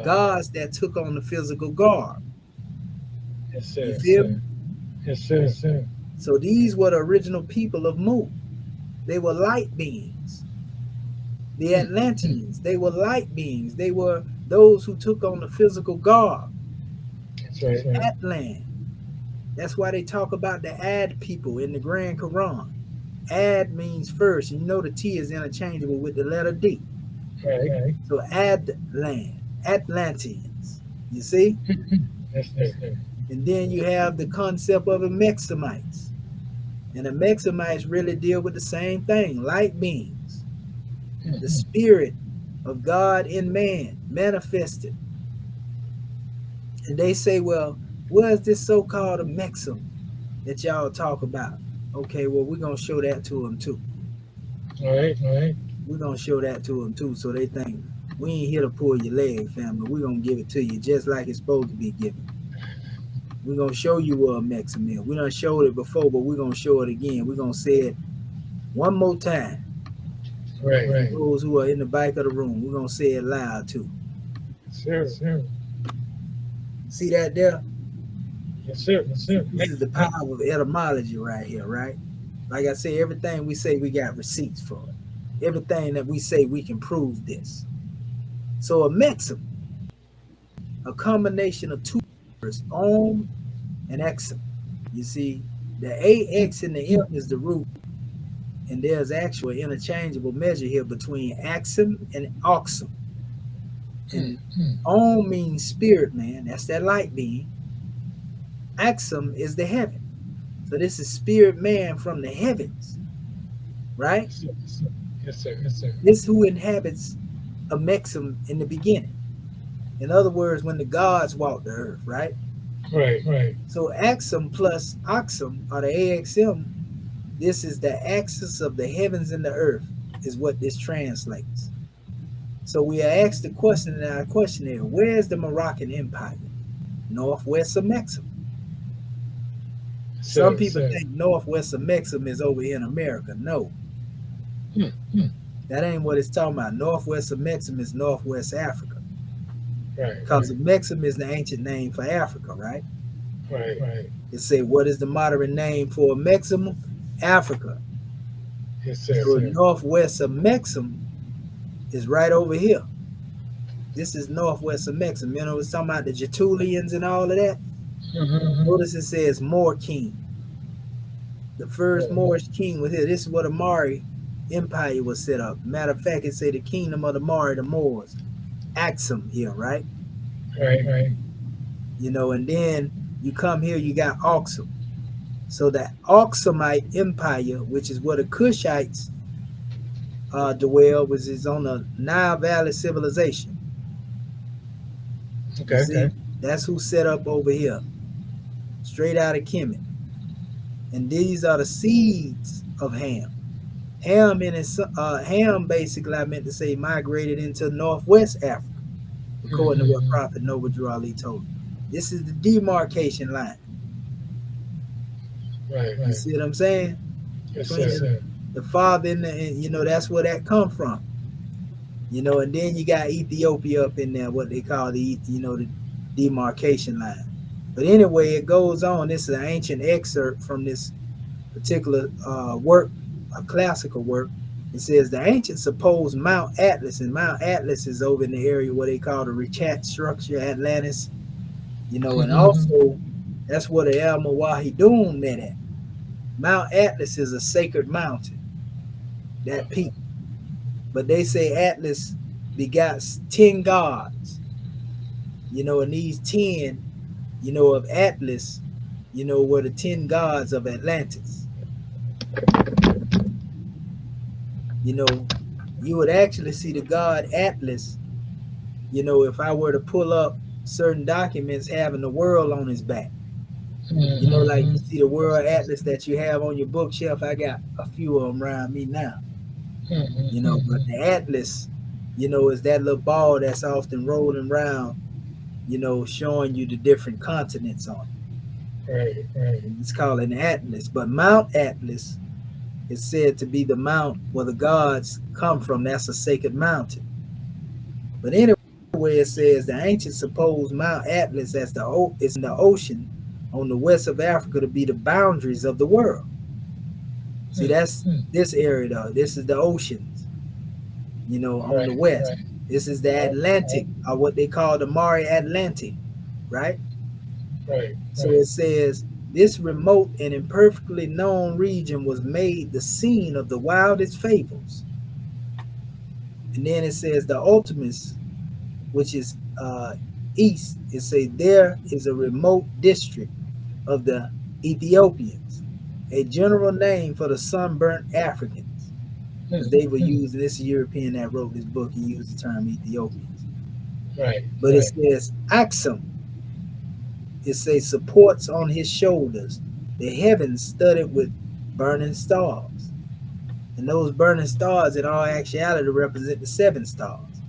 gods that took on the physical garb. Yes, You sir. feel me? Yes, sir. So these were the original people of Mu. They were light beings. The Atlanteans, they were light beings. They were those who took on the physical garb. That's The right. Atlan. That's why they talk about the Ad people in the Grand Quran. Ad means first. You know the T is interchangeable with the letter D. Right. So Adland, Atlanteans. You see? Yes, sir. And then you have the concept of the Mexamites. And the Mexamites really deal with the same thing, light beings. The spirit of God in man manifested. And they say, well, where's this so-called a Mexam that y'all talk about? Okay, well, we're going to show that to them too. All right. We're going to show that to them too. So they think, we ain't here to pull your leg, family. We're going to give it to you just like it's supposed to be given. We're going to show you what a Mexam is. We done showed it before, but we're going to show it again. We're going to say it one more time. Right. Those who are in the back of the room, we're going to say it loud too. Sir. See that there? Yes, sir. This is the power of etymology right here, right? Like I say, everything we say, we got receipts for it. Everything that we say, we can prove this. So a Mexam, a combination of two words, om and exum. You see, the AX and the M is the root, and there's actual interchangeable measure here between axum and oxum. And om means spirit, man. That's that light being. Axum is the heaven. So this is spirit man from the heavens, right? Yes, sir. This who inhabits a Mexam in the beginning. In other words, when the gods walked the earth, right? Right. So Axum plus Oxum, or the AXM, This is the axis of the heavens and the earth, is what this translates. So we are asked the question in our questionnaire, where is the Moroccan Empire? Northwest of Mexico. Some people sir. think northwest of Mexico is over here in America. No, Hmm, hmm. that ain't what it's talking about. Northwest of Mexico is northwest Africa. Right, Because right, Mexico is the ancient name for Africa, right? right. It say, what is the modern name for Mexico? Africa. Yes, So sir. northwest of Mexico is right over here. This is northwest of Mexico. You know, it's talking about the Getulians and all of that. Mm-hmm. Notice it says Moor King. The first Moorish king was here. This is where the Mari Empire was set up. Matter of fact, it say the kingdom of the Mari, the Moors. Axum here, right? Right. You know, and then you come here, you got Aksum. So the Aksumite Empire, which is where the Kushites dwell, was is on the Nile Valley civilization. You Okay. see, that's who set up over here, straight out of Kemet. And these are the seeds of Ham. Ham basically, I meant to say, migrated into Northwest Africa, according to what Mm-hmm. Prophet Noble Drew Ali told me. This is the demarcation line. You Right. see what I'm saying? Yes, Between sir. the father and you know, that's where that come from. You know, and then you got Ethiopia up in there, what they call the demarcation line. But anyway, it goes on. This is an ancient excerpt from this particular work, a classical work. It says the ancients supposed Mount Atlas, and Mount Atlas is over in the area where they call the Richat structure, Atlantis. You know, and Mm-hmm. also that's where the El Mawahidun met at. Mount Atlas is a sacred mountain, that peak. But they say Atlas begot 10 gods, you know, and these 10, you know, of Atlas, you know, were the 10 gods of Atlantis. You know, you would actually see the god Atlas, you know, if I were to pull up certain documents having the world on his back. You know, like Mm-hmm. you see the world atlas that you have on your bookshelf. I got a few of them around me now, you know, but Mm-hmm. the atlas, you know, is that little ball that's often rolling around, you know, showing you the different continents on Right. it. It's called an atlas. But Mount Atlas is said to be the mount where the gods come from. That's a sacred mountain. But anyway, it says the ancients supposed Mount Atlas as it's in the ocean on the west of Africa to be the boundaries of the world. See, that's this area though. This is the oceans, you know, on the west. Right. This is the Atlantic, or what they call the Mare Atlantic, right? So Right. it says this remote and imperfectly known region was made the scene of the wildest fables. And then it says the ultimates, which is east, it say there is a remote district of the Ethiopians, a general name for the sunburnt Africans, because they were using this European that wrote this book. He used the term Ethiopians, but it says Axum. It says supports on his shoulders the heavens studded with burning stars, and those burning stars, in all actuality, represent the seven stars.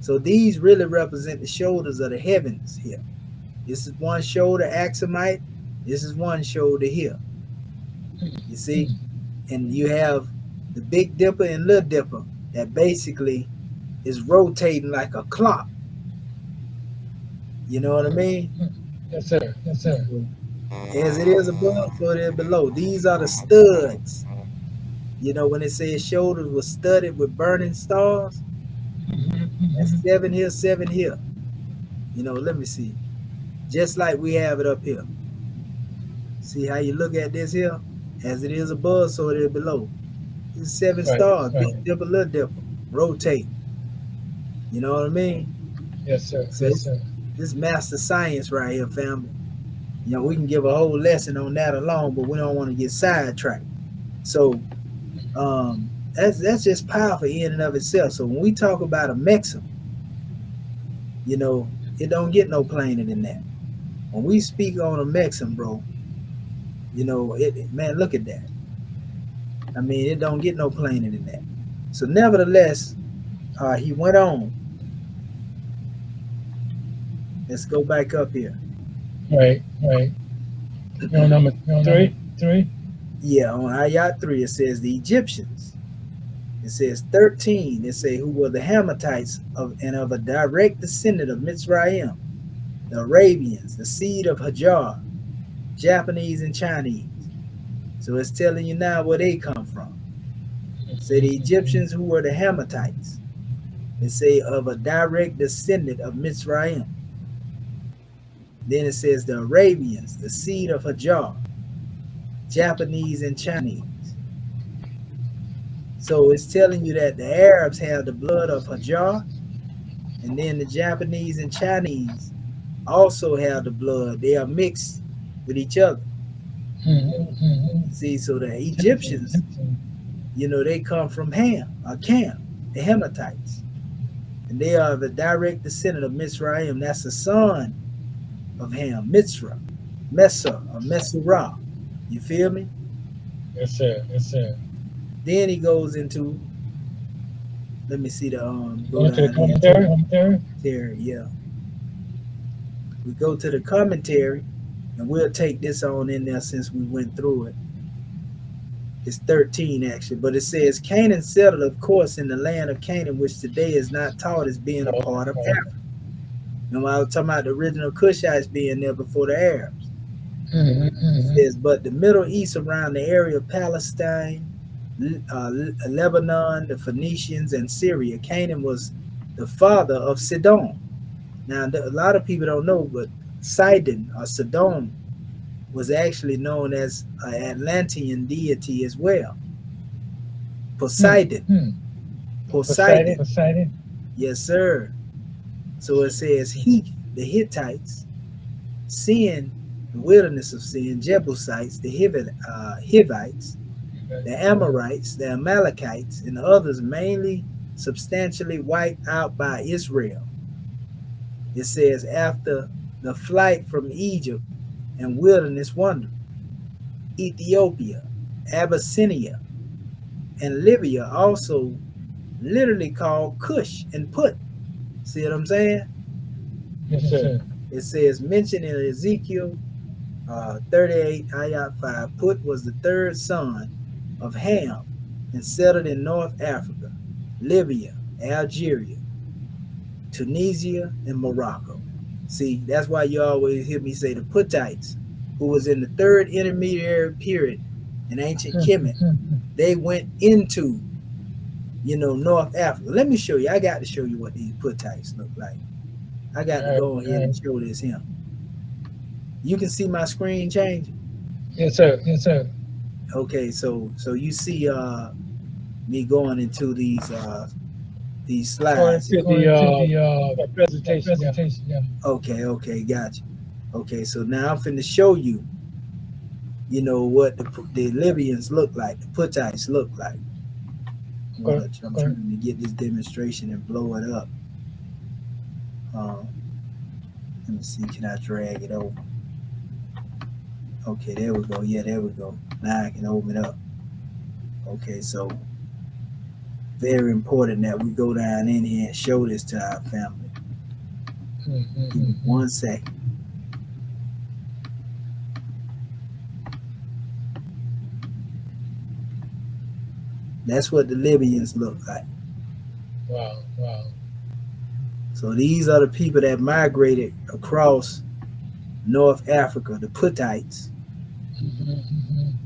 So these really represent the shoulders of the heavens here. This is one shoulder, Axumite. This is one shoulder here. You see, and you have the Big Dipper and Little Dipper that basically is rotating like a clock. You know what I mean? Yes, sir. So, as it is above, so it is below. These are the studs. You know, when it says shoulders were studded with burning stars, that's seven here, seven here. You know, let me see. Just like we have it up here. See how you look at this here? As it is above, so it is below. It's seven stars, Big Dipper, Little Dipper, rotate. You know what I mean? Yes, sir. So this master science right here, family. You know, we can give a whole lesson on that alone, but we don't want to get sidetracked. So that's just powerful in and of itself. So when we talk about a Mexim, you know, it don't get no plainer than that. When we speak on a Mexim, bro, you know, man, look at that. I mean, it don't get no plainer than that. So, nevertheless, he went on. Let's go back up here. Right, right. You on number You know, number three? three? Yeah, on Ayat 3, it says the Egyptians. It says 13, it say who were the Hammatites and of a direct descendant of Mitzrayim, the Arabians, the seed of Hajar, Japanese and Chinese. So it's telling you now where they come from. Say the Egyptians who were the Hammatites. It say of a direct descendant of Mitzrayim. Then it says the Arabians, the seed of Hajar, Japanese and Chinese. So it's telling you that the Arabs have the blood of Hajar, and then the Japanese and Chinese also have the blood. They are mixed with each other. See, so the Egyptians, they come from Ham, or Cam, the Hamites. And they are the direct descendant of Mitzrayim. That's the son of Ham, Mitzrah, Mesa, or Mesurah. You feel me? Yes, sir. Yes, sir. Then he goes into, let me see the go into the commentary. Yeah. We go to the commentary, and we'll take this on in there since we went through it. It's 13 actually, but it says Canaan settled, of course, in the land of Canaan, which today is not taught as being a part of Africa. You know, I was talking about the original Cushites being there before the Arabs. It says, but the Middle East around the area of Palestine, Lebanon, the Phoenicians, and Syria, Canaan was the father of Sidon. Now, a lot of people don't know, but Sidon or Sidon was actually known as an Atlantean deity as well. Poseidon. Poseidon. Yes, sir. So it says Heath, the Hittites, Sin, the wilderness of Sin, Jebusites, the Hivites, the Amorites, the Amalekites, and others mainly substantially wiped out by Israel. It says after the flight from Egypt and wilderness wander, Ethiopia, Abyssinia, and Libya also literally called Cush and Put. See what I'm saying? Yes, sir. It says mentioned in Ezekiel 38, Ayat 5, Put was the third son of Ham and settled in North Africa, Libya, Algeria, Tunisia, and Morocco. See, that's why you always hear me say the Putites, who was in the third intermediary period in ancient Kemet, they went into, North Africa. Let me show you. I got to show you what these Putites look like. I got to go ahead and show this him. You can see my screen changing? Yes, sir. Yes, sir. Okay, so you see me going into these slides. The presentation. Yeah. Okay, gotcha. Okay, so now I'm finna show you, what the Libyans look like, the Putites look like. I'm trying to get this demonstration and blow it up. Let me see, can I drag it over? Okay, there we go. Yeah, there we go. Now I can open it up. Okay, so very important that we go down in here and show this to our family. Give me 1 second. That's what the Libyans look like. Wow. So these are the people that migrated across North Africa, the Putites.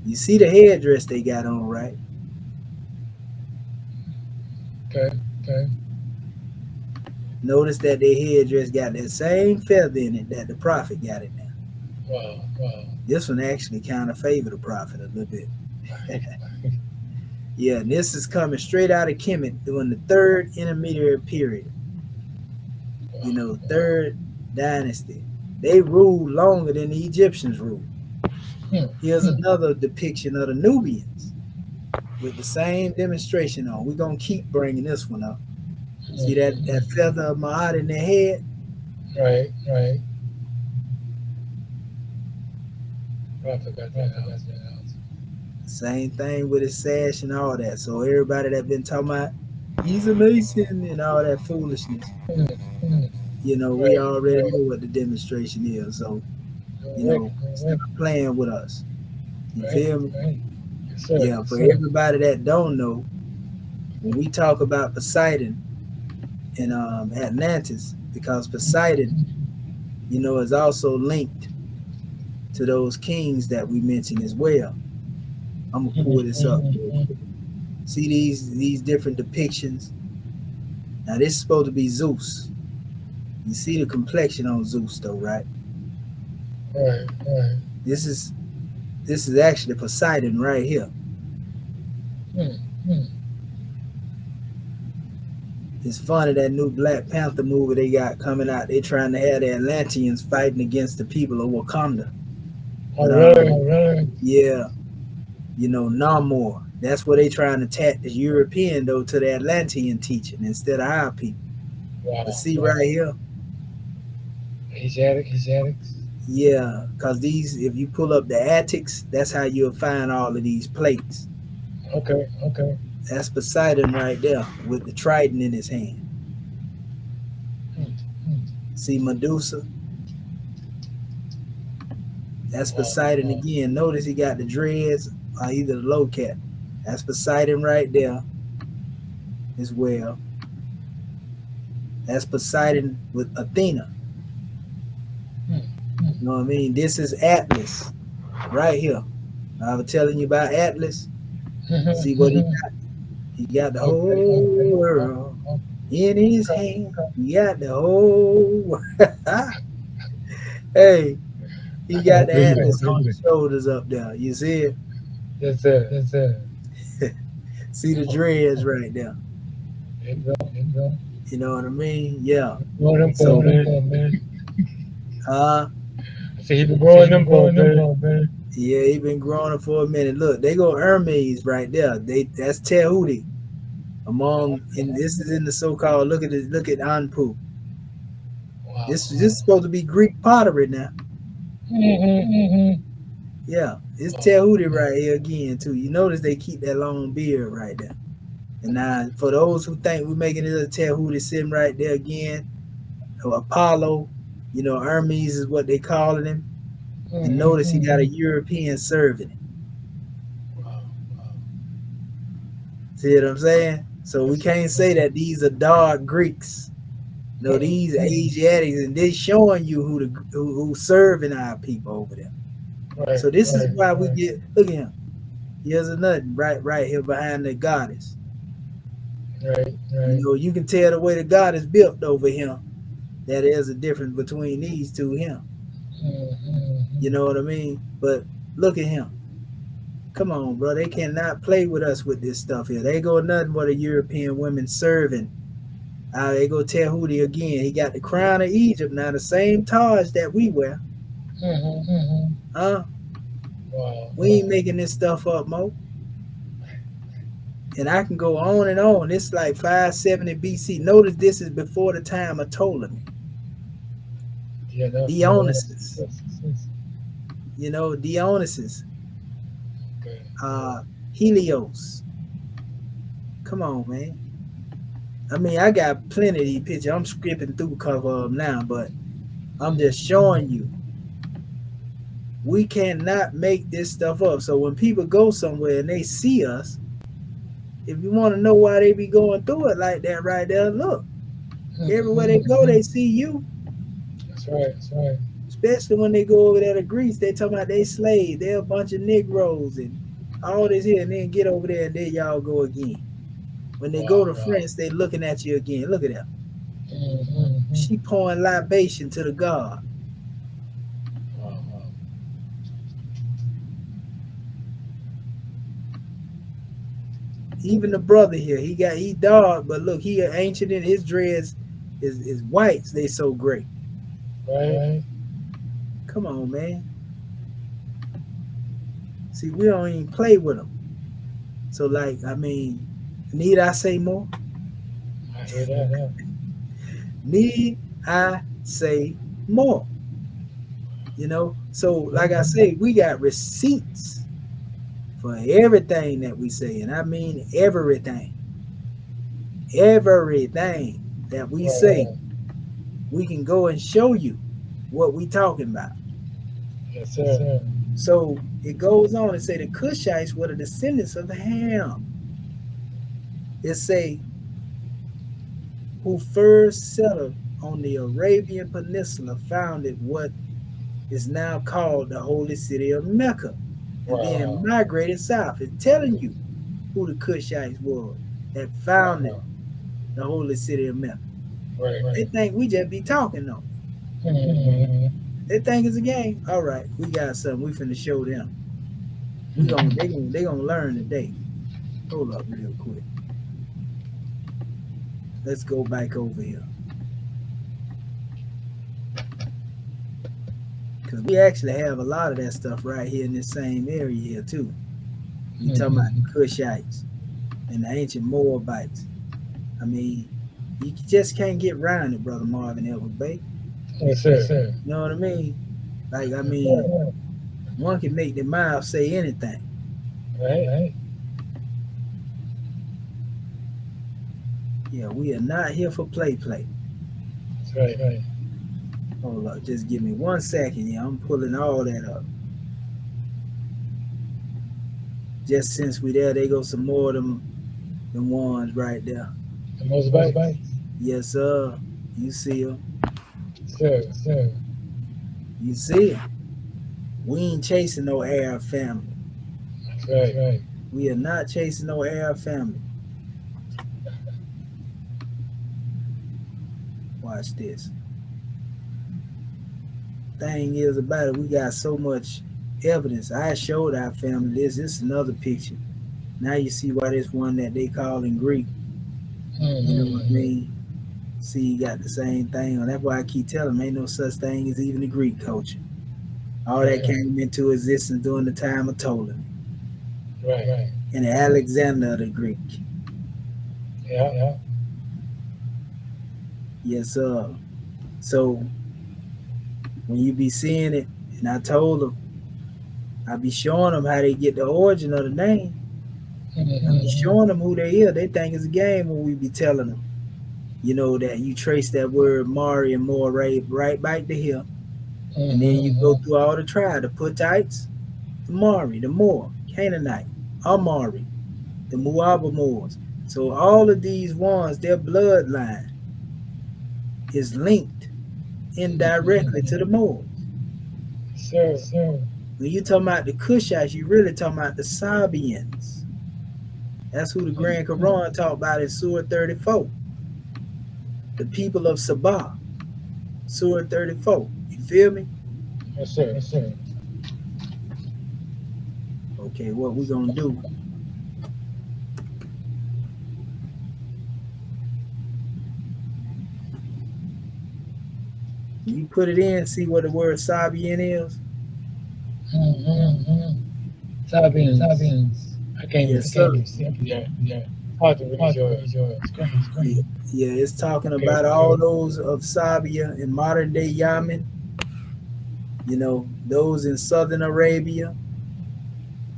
You see the headdress they got on, right? Okay. Notice that their headdress got that same feather in it that the prophet got in there. Wow. This one actually kind of favored the prophet a little bit. Yeah, and this is coming straight out of Kemet during the third intermediary period. Third dynasty. They ruled longer than the Egyptians ruled. Here's another depiction of the Nubians with the same demonstration on. We're going to keep bringing this one up. See that feather of Ma'at in their head? Right. Prophet got that house. Same thing with his sash and all that. So everybody that been talking about he's a Mason and all that foolishness, we Right, already right. know what the demonstration is. So, Correct, stop correct. playing with us. You Right, feel me? right. Yes, sir. Yeah, Yes, for sir. everybody that don't know, when we talk about Poseidon in Atlantis, because Poseidon, is also linked to those kings that we mentioned as well. I'm gonna pull this up real quick. See these different depictions. Now this is supposed to be Zeus. You see the complexion on Zeus though, right? Right, right. This is this is actually Poseidon right here. Hmm, hmm. It's funny that new Black Panther movie they got coming out. They trying to have the Atlanteans fighting against the people of Wakanda. But Oh, really? Oh, really? yeah, Namor. That's where they trying to tap the European though to the Atlantean teaching instead of our people. But Wow, see wow. right here, Asiatic, Asiatics. yeah, cause these if you pull up the attics, that's how you'll find all of these plates. Okay, okay. That's Poseidon right there with the trident in his hand. Hmm, hmm. See Medusa? That's Wow, Poseidon wow. again. Notice he got the dreads or either the low cat. That's Poseidon right there as well. That's Poseidon with Athena. Hmm, hmm. You know what I mean? This is Atlas right here. I was telling you about Atlas. See what he got? He got the Okay, okay. whole world in his Okay, hand. okay. He got the whole world. Hey, he I got the believe that. Atlas on his shoulders up there. You see it? Yes, sir. Yes, sir. See the dreads right there. There you go. There you go. You know what I mean? Yeah. Growing them for a So, minute. uh, I said he been growing them for a minute. yeah, he been growing for a minute. Look, they go Hermes right there. That's Tehuti among, and this is in the so-called look at Anpu. Wow, This wow. is supposed to be Greek pottery now. Mm-hmm. Yeah, it's Wow. Tehuti right here again too. You notice they keep that long beard right there. And now, for those who think we're making it a Tehuti sitting right there again, Apollo, Hermes is what they calling him. And Mm-hmm. notice he got a European serving him. Wow, wow. See what I'm saying? So we Yes, sir. can't Yes, say sir. that these are dark Greeks. No, these Asiatics, and they showing you who serving our people over there. Right, So this is right, why we right, get look at him. Here's another right here behind the goddess. right, right. You can tell the way the goddess built over him. That is a difference between these two him. You Mm-hmm. know what I mean? But look at him. Come on, bro. They cannot play with us with this stuff here. They go nothing but a European women serving. They go Tehuti again. He got the crown of Egypt now, the same Taj that we wear. Mm-hmm. Huh? Wow, We wow. ain't making this stuff up, Mo. And I can go on and on. It's like 570 BC. Notice this is before the time of Ptolemy, Yeah, no, no. Dionysus. Dionysus, Okay, okay. uh, Helios. Come on, man. I mean, I got plenty of these pictures. I'm skipping through a couple of them now, but I'm just showing you we cannot make this stuff up. So when people go somewhere and they see us, if you want to know why they be going through it like that right there, look. Everywhere they go, Mm-hmm. they see you. That's right, that's right. Especially when they go over there to Greece, they talking about they slaves. They're a bunch of Negroes and all this here, and then get over there and there y'all go again. When they go Wow, to wow. France, they looking at you again. Look at that. Mm-hmm. She pouring libation to the god. Wow, wow. Even the brother here, he dark, but look, he ancient in his dreads is whites. They so great. Right? Come on, man. See, we don't even play with them. So, like, I mean, need I say more? I hear that. Need I say more? So like I say, we got receipts for everything that we say, and I mean everything that we say, we can go and show you what we talking about. Yes, sir. So it goes on and say the Cushites were the descendants of Ham. It say who first settled on the Arabian Peninsula, founded what is now called the holy city of Mecca, and then Wow. migrated south. It's telling you who the Cushites were that founded Wow. the holy city of Mecca. They Right. think we just be talking though. Mm-hmm. They think it's a game. All right, we got something. We finna show them. They gonna learn today. Hold up real quick. Let's go back over here because we actually have a lot of that stuff right here in this same area here too. You talking about the Cushites and the ancient Moabites. I mean, you just can't get around it, brother Marvin Edwards Bay. Yes, sir. You know what I mean? Like, I mean, one can make their mouth say anything. Right. Yeah, we are not here for play. That's right. Hold up, just give me 1 second. Yeah, I'm pulling all that up. Just since we there, they go some more of them ones right there. The most bites? Yes, sir. You see them. Sir. You see them. We ain't chasing no Arab family. That's right. We are not chasing no Arab family. Watch this. Thing is about it, we got so much evidence. I showed our family this. This is another picture. Now you see why this one that they call in Greek. You know what I mean? See, you got the same thing. And that's why I keep telling them ain't no such thing as even the Greek culture. All that came into existence during the time of Ptolemy. Right. And Alexander the Greek. Yeah. Yes, sir. So when you be seeing it, and I told them, I be showing them how they get the origin of the name. I be showing them who they are. They think it's a game when we be telling them, you know, that you trace that word Mari and Moray right back to here. And then you go through all the tribe, the Puttites, the Mari, the Moor, Canaanite, Amari, the Moab Moors. So all of these ones, their bloodline is linked indirectly to the Moors. Sir. When you talking about the Cushites, you really talking about the Sabians. That's who the Grand Quran talk about in Surah 34. The people of Sabah, Surah 34. You feel me? Yes, sir. Okay, what we gonna do? You put it in, see what the word Sabian is. Sabians. I can't even Yes, sir. see. Yeah. Hard to read your screen. Yeah, it's talking about all those of Sabia in modern day Yemen. You know, those in southern Arabia.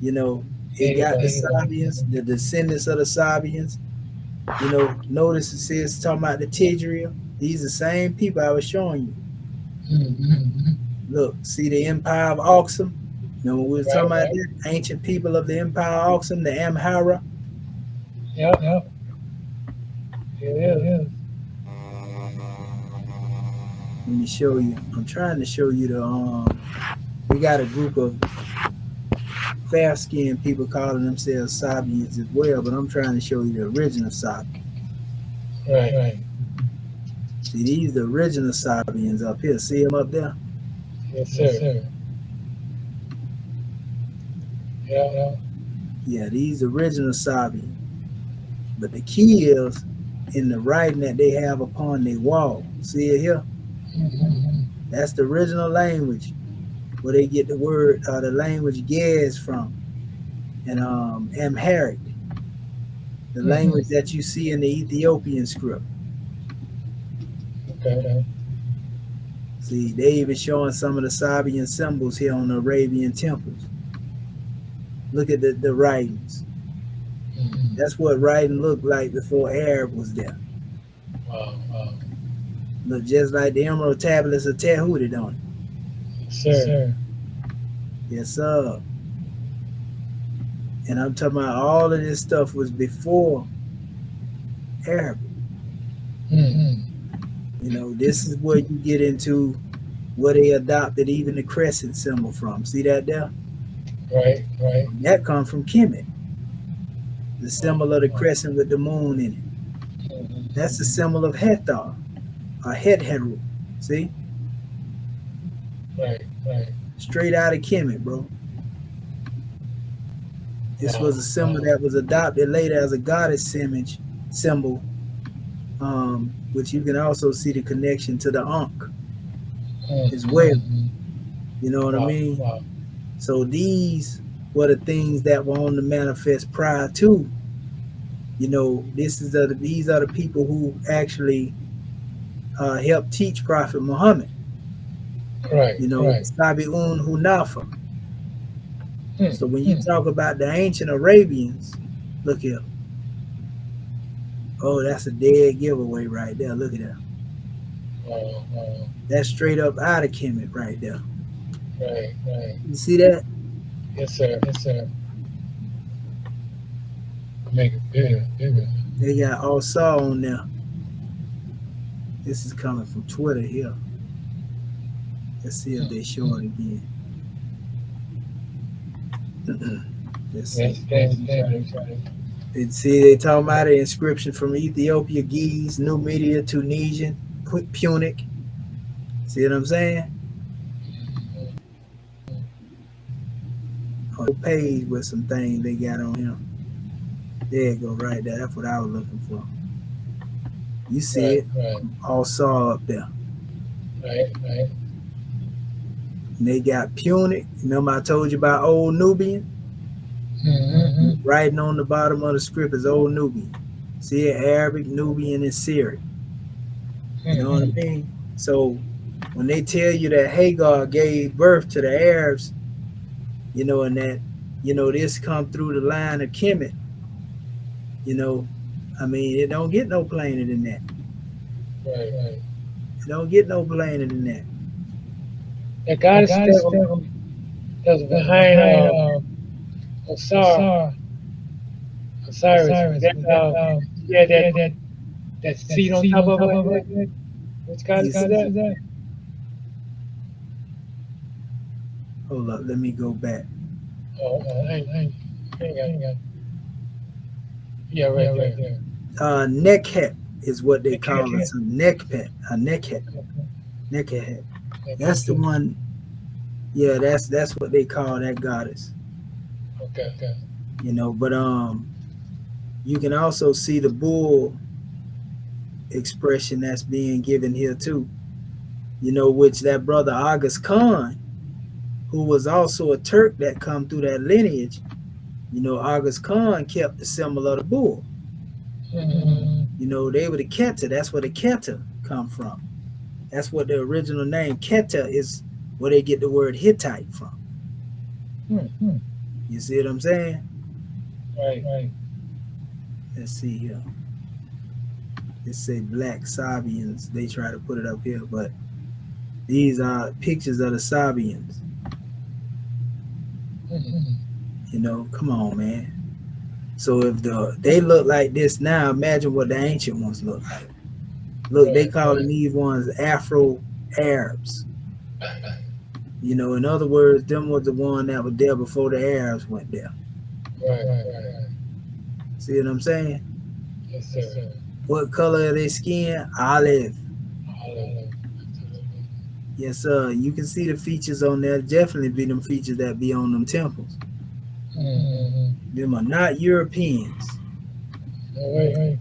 You know, it got the Sabians, the descendants of the Sabians. You know, notice it says talking about the Tigria. These are the same people I was showing you. Look, see the Empire of Aksum? You know, when we were talking about the ancient people of the Empire of Aksum, the Amhara. Yeah. Let me show you. I'm trying to show you we got a group of fair-skinned people calling themselves Sabians as well, but I'm trying to show you the original Sabians. Right. See, these the original Sabians up here. See them up there? Yes, sir. Yeah. Yeah, these original Sabians. But the key is in the writing that they have upon their wall. See it here? That's the original language where they get the word, the language Gez from, and Amharic, the language that you see in the Ethiopian script. Okay. See, they even showing some of the Sabian symbols here on the Arabian temples. Look at the writings. That's what writing looked like before Arab was there. Wow, wow. Look just like the emerald tablets of Tehuded on it. Yes, sir. Yes, sir. And I'm talking about all of this stuff was before Arabic. Mm-hmm. This is where you get into where they adopted even the crescent symbol from. See that there? Right, right. That comes from Kemet, the Wow, symbol of the wow. crescent with the moon in it. That's the Mm-hmm. symbol of Hethar, or Het. See? Right, right. Straight out of Kemet, bro. This Wow, was a symbol wow. that was adopted later as a goddess image symbol, which you can also see the connection to the Ankh as well. Mm-hmm. You know what I Wow, mean? wow. So these were the things that were on the manifest prior to. These are the people who actually helped teach Prophet Muhammad. Right, right. Sabiun Hunafa. So when you Mm-hmm. talk about the ancient Arabians, look here. Oh, that's a dead giveaway right there. Look at that. Wow, wow. That's straight up out of Kemet right there. Right, right. You see that? Yes, sir. Yes, sir. Make it bigger, bigger. They got all saw on there. This is coming from Twitter here. Let's see if they show it again. Let's Yes, see. thanks, thanks. And see, they talking about the inscription from Ethiopia, Geese, Numidia, Tunisian, Punic. See what I'm saying? On the page with some things they got on him. There you go, right there. That's what I was looking for. You see Right, it right, all saw up there. right, right. And they got Punic. Remember I told you about Old Nubian? Mm-hmm. Writing on the bottom of the script is Old Nubian. See it? Arabic, Nubian, and Syriac. You know what I Mm-hmm. mean? So when they tell you that Hagar gave birth to the Arabs, and that, this come through the line of Kemet, you know, I mean, it don't get no plainer than that. Right, right. It don't get no plainer than that. The goddess that was behind Osar, Osiris, was that, yeah, that seat on top of her head? Which You goddess is see, that? hold up, let me go back. Oh, hang on. Yeah, right there. Neckhet is what they The cat, call it. So neckpet, a neckhet, neckhet. That's the one. Yeah, that's what they call that goddess. Okay, okay. But you can also see the bull expression that's being given here too. Which that brother August Khan, who was also a Turk that come through that lineage, August Khan kept the symbol of the bull. Mm-hmm. They were the Keta. That's where the Keta come from. That's what the original name Keta is, where they get the word Hittite from. Mm-hmm. You see what I'm saying? Right, right. Let's see here. It say Black Sabians. They try to put it up here, but these are pictures of the Sabians. Mm-hmm. Come on, man. So if they look like this now, imagine what the ancient ones look like. Look, they Right, calling right. these ones Afro Arabs. In other words, them was the one that was there before the Arabs went there. Right, right. See what I'm saying? Yes, sir. What color of their skin? Olive. Olive. Yes, sir. You can see the features on there. Definitely be them features that be on them temples. Mm-hmm. Them are not Europeans. All right.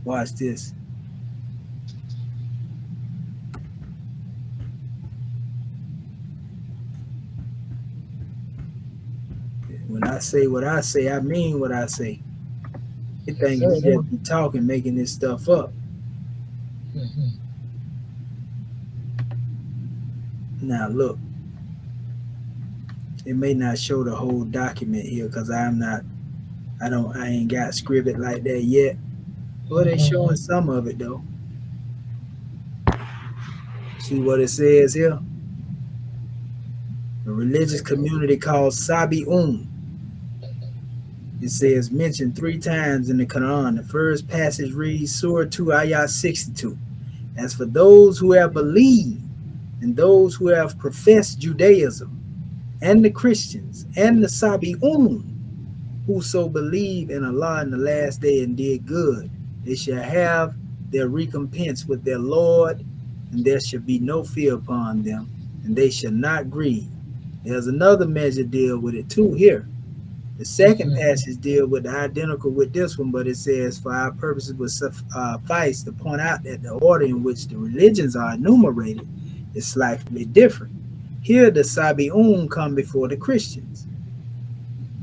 Watch this. When I say what I say, I mean what I say. They Yes, think sir. we just be talking, making this stuff up. Mm-hmm. Now look, It may not show the whole document here because I ain't got scribble like that yet. But they showing some of it though. See what it says here? A religious community called Sabiun. It says mentioned three times in the Quran. The first passage reads Surah 2, Ayah 62. As for those who have believed and those who have professed Judaism, and the Christians, and the Sabi'un, whoso believe in Allah in the last day and did good, they shall have their recompense with their Lord, and there shall be no fear upon them, and they shall not grieve. There's another measure deal with it too here. The second passage deal with the identical with this one, but it says, for our purposes would suffice to point out that the order in which the religions are enumerated is slightly different. Here, the Sabi'un come before the Christians,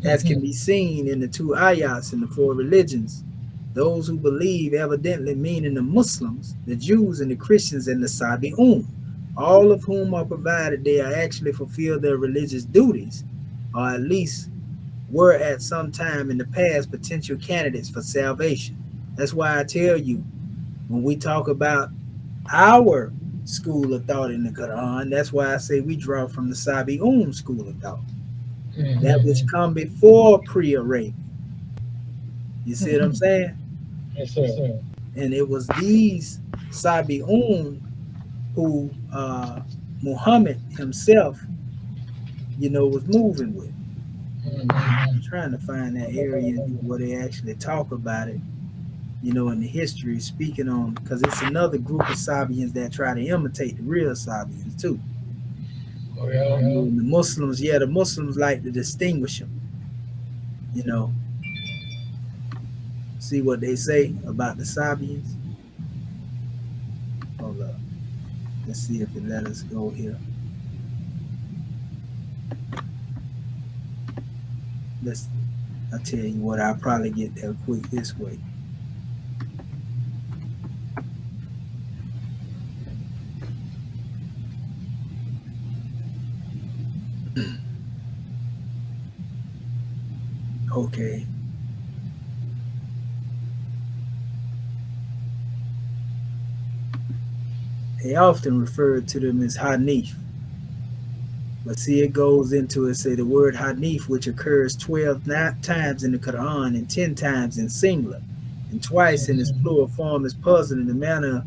as can be seen in the two ayats in the four religions. Those who believe evidently meaning the Muslims, the Jews, and the Christians, and the Sabi'un, all of whom are provided they are actually fulfill their religious duties, or at least were at some time in the past potential candidates for salvation. That's why I tell you, when we talk about our school of thought in the Quran, that's why I say we draw from the Sabi'un school of thought, that which come before pre-Arabian. You see what I'm saying? Yes, sir. And it was these Sabi'un who Muhammad himself, was moving with. I'm trying to find that area where they actually talk about it, in the history, speaking on, because it's another group of Sabians that try to imitate the real Sabians too. Oh, yeah. The Muslims, the Muslims like to distinguish them, you know. See what they say about the Sabians? Hold up. Let's see if it let us go here. I'll tell you what, I'll probably get there quick this way. Okay. They often refer to them as Hanif. But see, it goes into it, say the word Hanif, which occurs 12 times in the Quran and 10 times in singular, and twice in its plural form, is puzzling in the manner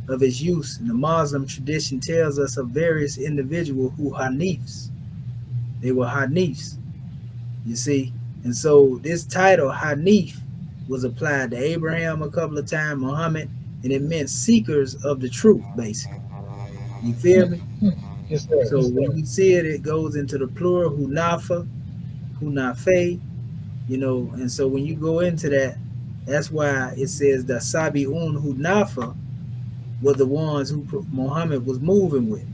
of its use. And the Muslim tradition tells us of various individuals who Hanifs. They were Hanifs, you see. And so this title, Hanif, was applied to Abraham a couple of times, Muhammad, and it meant seekers of the truth, basically. You feel me? Yes, sir. So when you see it, it goes into the plural, Hunafa, Hunafe, and so when you go into that, that's why it says the Sabi'un Hunafa were the ones who Muhammad was moving with.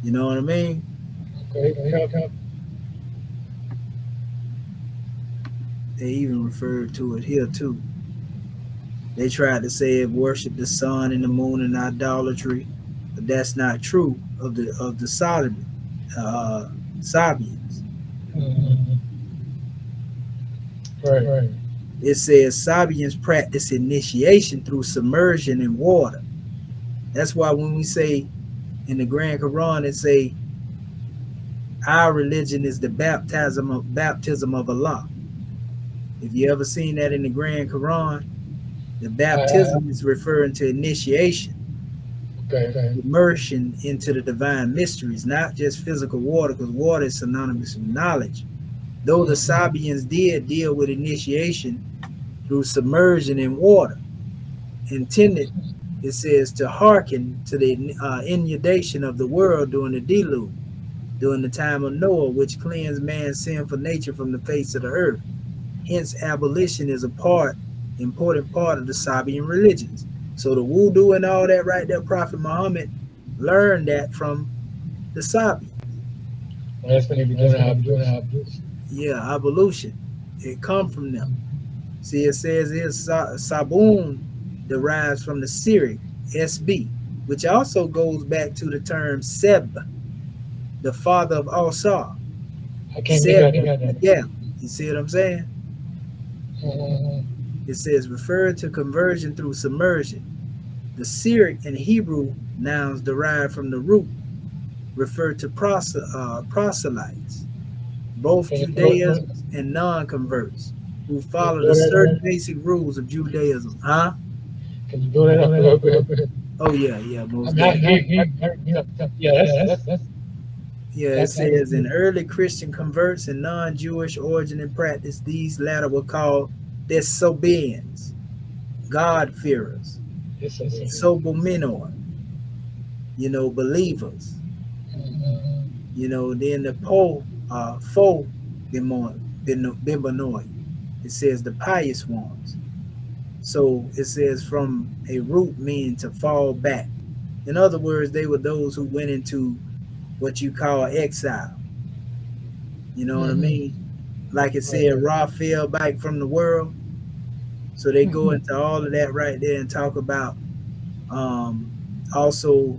You know what I mean? Okay. They even referred to it here too. They tried to say it worshiped the sun and the moon in idolatry, but that's not true of the Sabians. Right. It says Sabians practice initiation through submersion in water. That's why when we say in the Grand Quran, it say our religion is the baptism of Allah. If you ever seen that in the Grand Quran, the baptism is referring to initiation, immersion into the divine mysteries, not just physical water, because water is synonymous with knowledge. Though the Sabians did deal with initiation through submersion in water, intended, it says, to hearken to the inundation of the world during the deluge, during the time of Noah, which cleansed man's sinful nature from the face of the earth. Hence, abolition is important part of the Sabian religions. So the voodoo and all that right there, Prophet Muhammad learned that from the Sabians. That's when he began abolition. Yeah, abolition. It come from them. See, it says here Sabun derives from the Syriac SB, which also goes back to the term Seb, the father of Asa. I can't make Set out that. the gap. You see what I'm saying? Mm-hmm. It says referred to conversion through submersion. The Syriac and Hebrew nouns derived from the root refer to proselytes, both Can you blow, Judaism and non-converts who can you follow blow the that certain up? basic rules of Judaism. Huh? Can you blow that up a little bit? Oh yeah, yeah, I most mean, I definitely. hear you. Yeah, Yeah, it that's says in early Christian converts and non-Jewish origin and practice, these latter were called the Sabians, God-fearers, it's Sobomenor, believers. Then the fo Bimbanoi. It says the pious ones. So it says from a root meaning to fall back. In other words, they were those who went into what you call exile. You know what I mean? Like it right. said, Ra fell back from the world. So they go into all of that right there and talk about um, also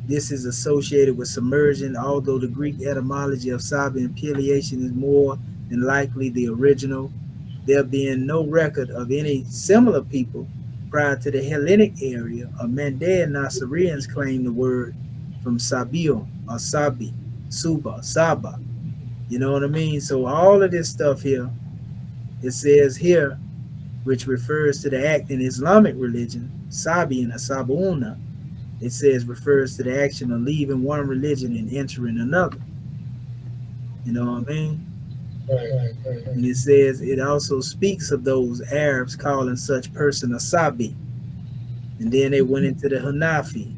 this is associated with submersion, although the Greek etymology of Sabian palliation is more than likely the original, there being no record of any similar people prior to the Hellenic area. Of Mandaean Nassereans claim the word from Sabion or Sabi, Suba, Saba. You know what I mean? So all of this stuff here, it says here, which refers to the act in Islamic religion, Sabian or Sabuna, it says refers to the action of leaving one religion and entering another. You know what I mean? And it says it also speaks of those Arabs calling such person a Sabi. And then they went into the Hanafi,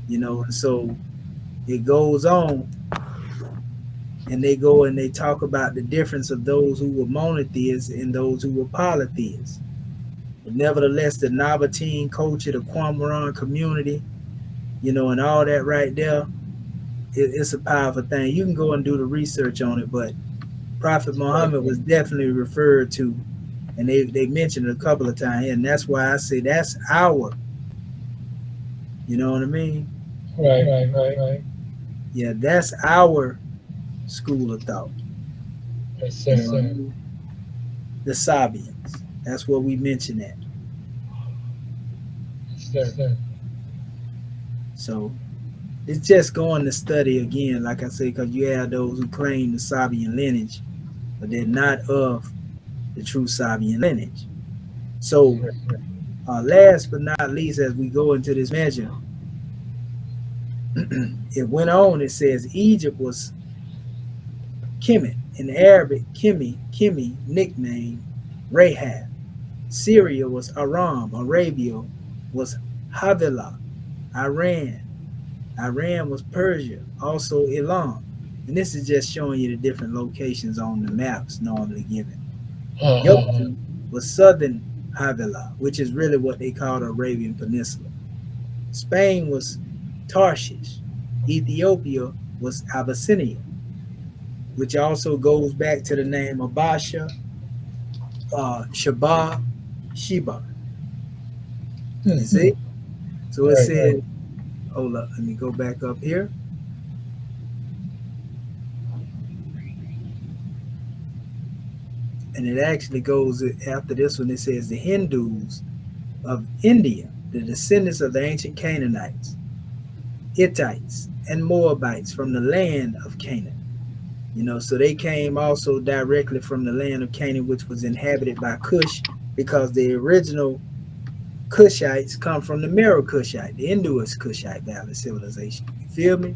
and so it goes on and they go and they talk about the difference of those who were monotheists and those who were polytheists. But nevertheless, the Nabatean culture, the Qumran community, and all that right there, it's a powerful thing. You can go and do the research on it, but Prophet Muhammad was definitely referred to, and they mentioned it a couple of times, and that's why I say that's our, you know what I mean? Right. Yeah, that's our school of thought. Yes, You know sir. what I mean? The Sabians. That's what we mentioned at. Yes, sir. So it's just going to study again, like I say, because you have those who claim the Sabian lineage, but they're not of the true Sabian lineage. So last but not least, as we go into this measure, it went on. It says Egypt was Kemet, in Arabic, Kimi, nickname Rahab. Syria was Aram. Arabia was Havilah. Iran. Iran was Persia. Also Elam. And this is just showing you the different locations on the maps normally given. Uh-huh. Yoku was southern Havilah, which is really what they call the Arabian Peninsula. Spain was Tarshish. Ethiopia was Abyssinia, which also goes back to the name Abasha, Shaba, Sheba. You see? So it Right. says, hold up, let me go back up here. And it actually goes after this one. It says the Hindus of India, the descendants of the ancient Canaanites, Hittites, and Moabites from the land of Canaan. So they came also directly from the land of Canaan, which was inhabited by Cush, because the original Cushites come from the Meroe Cushite, the Indus Kushite Valley civilization. You feel me?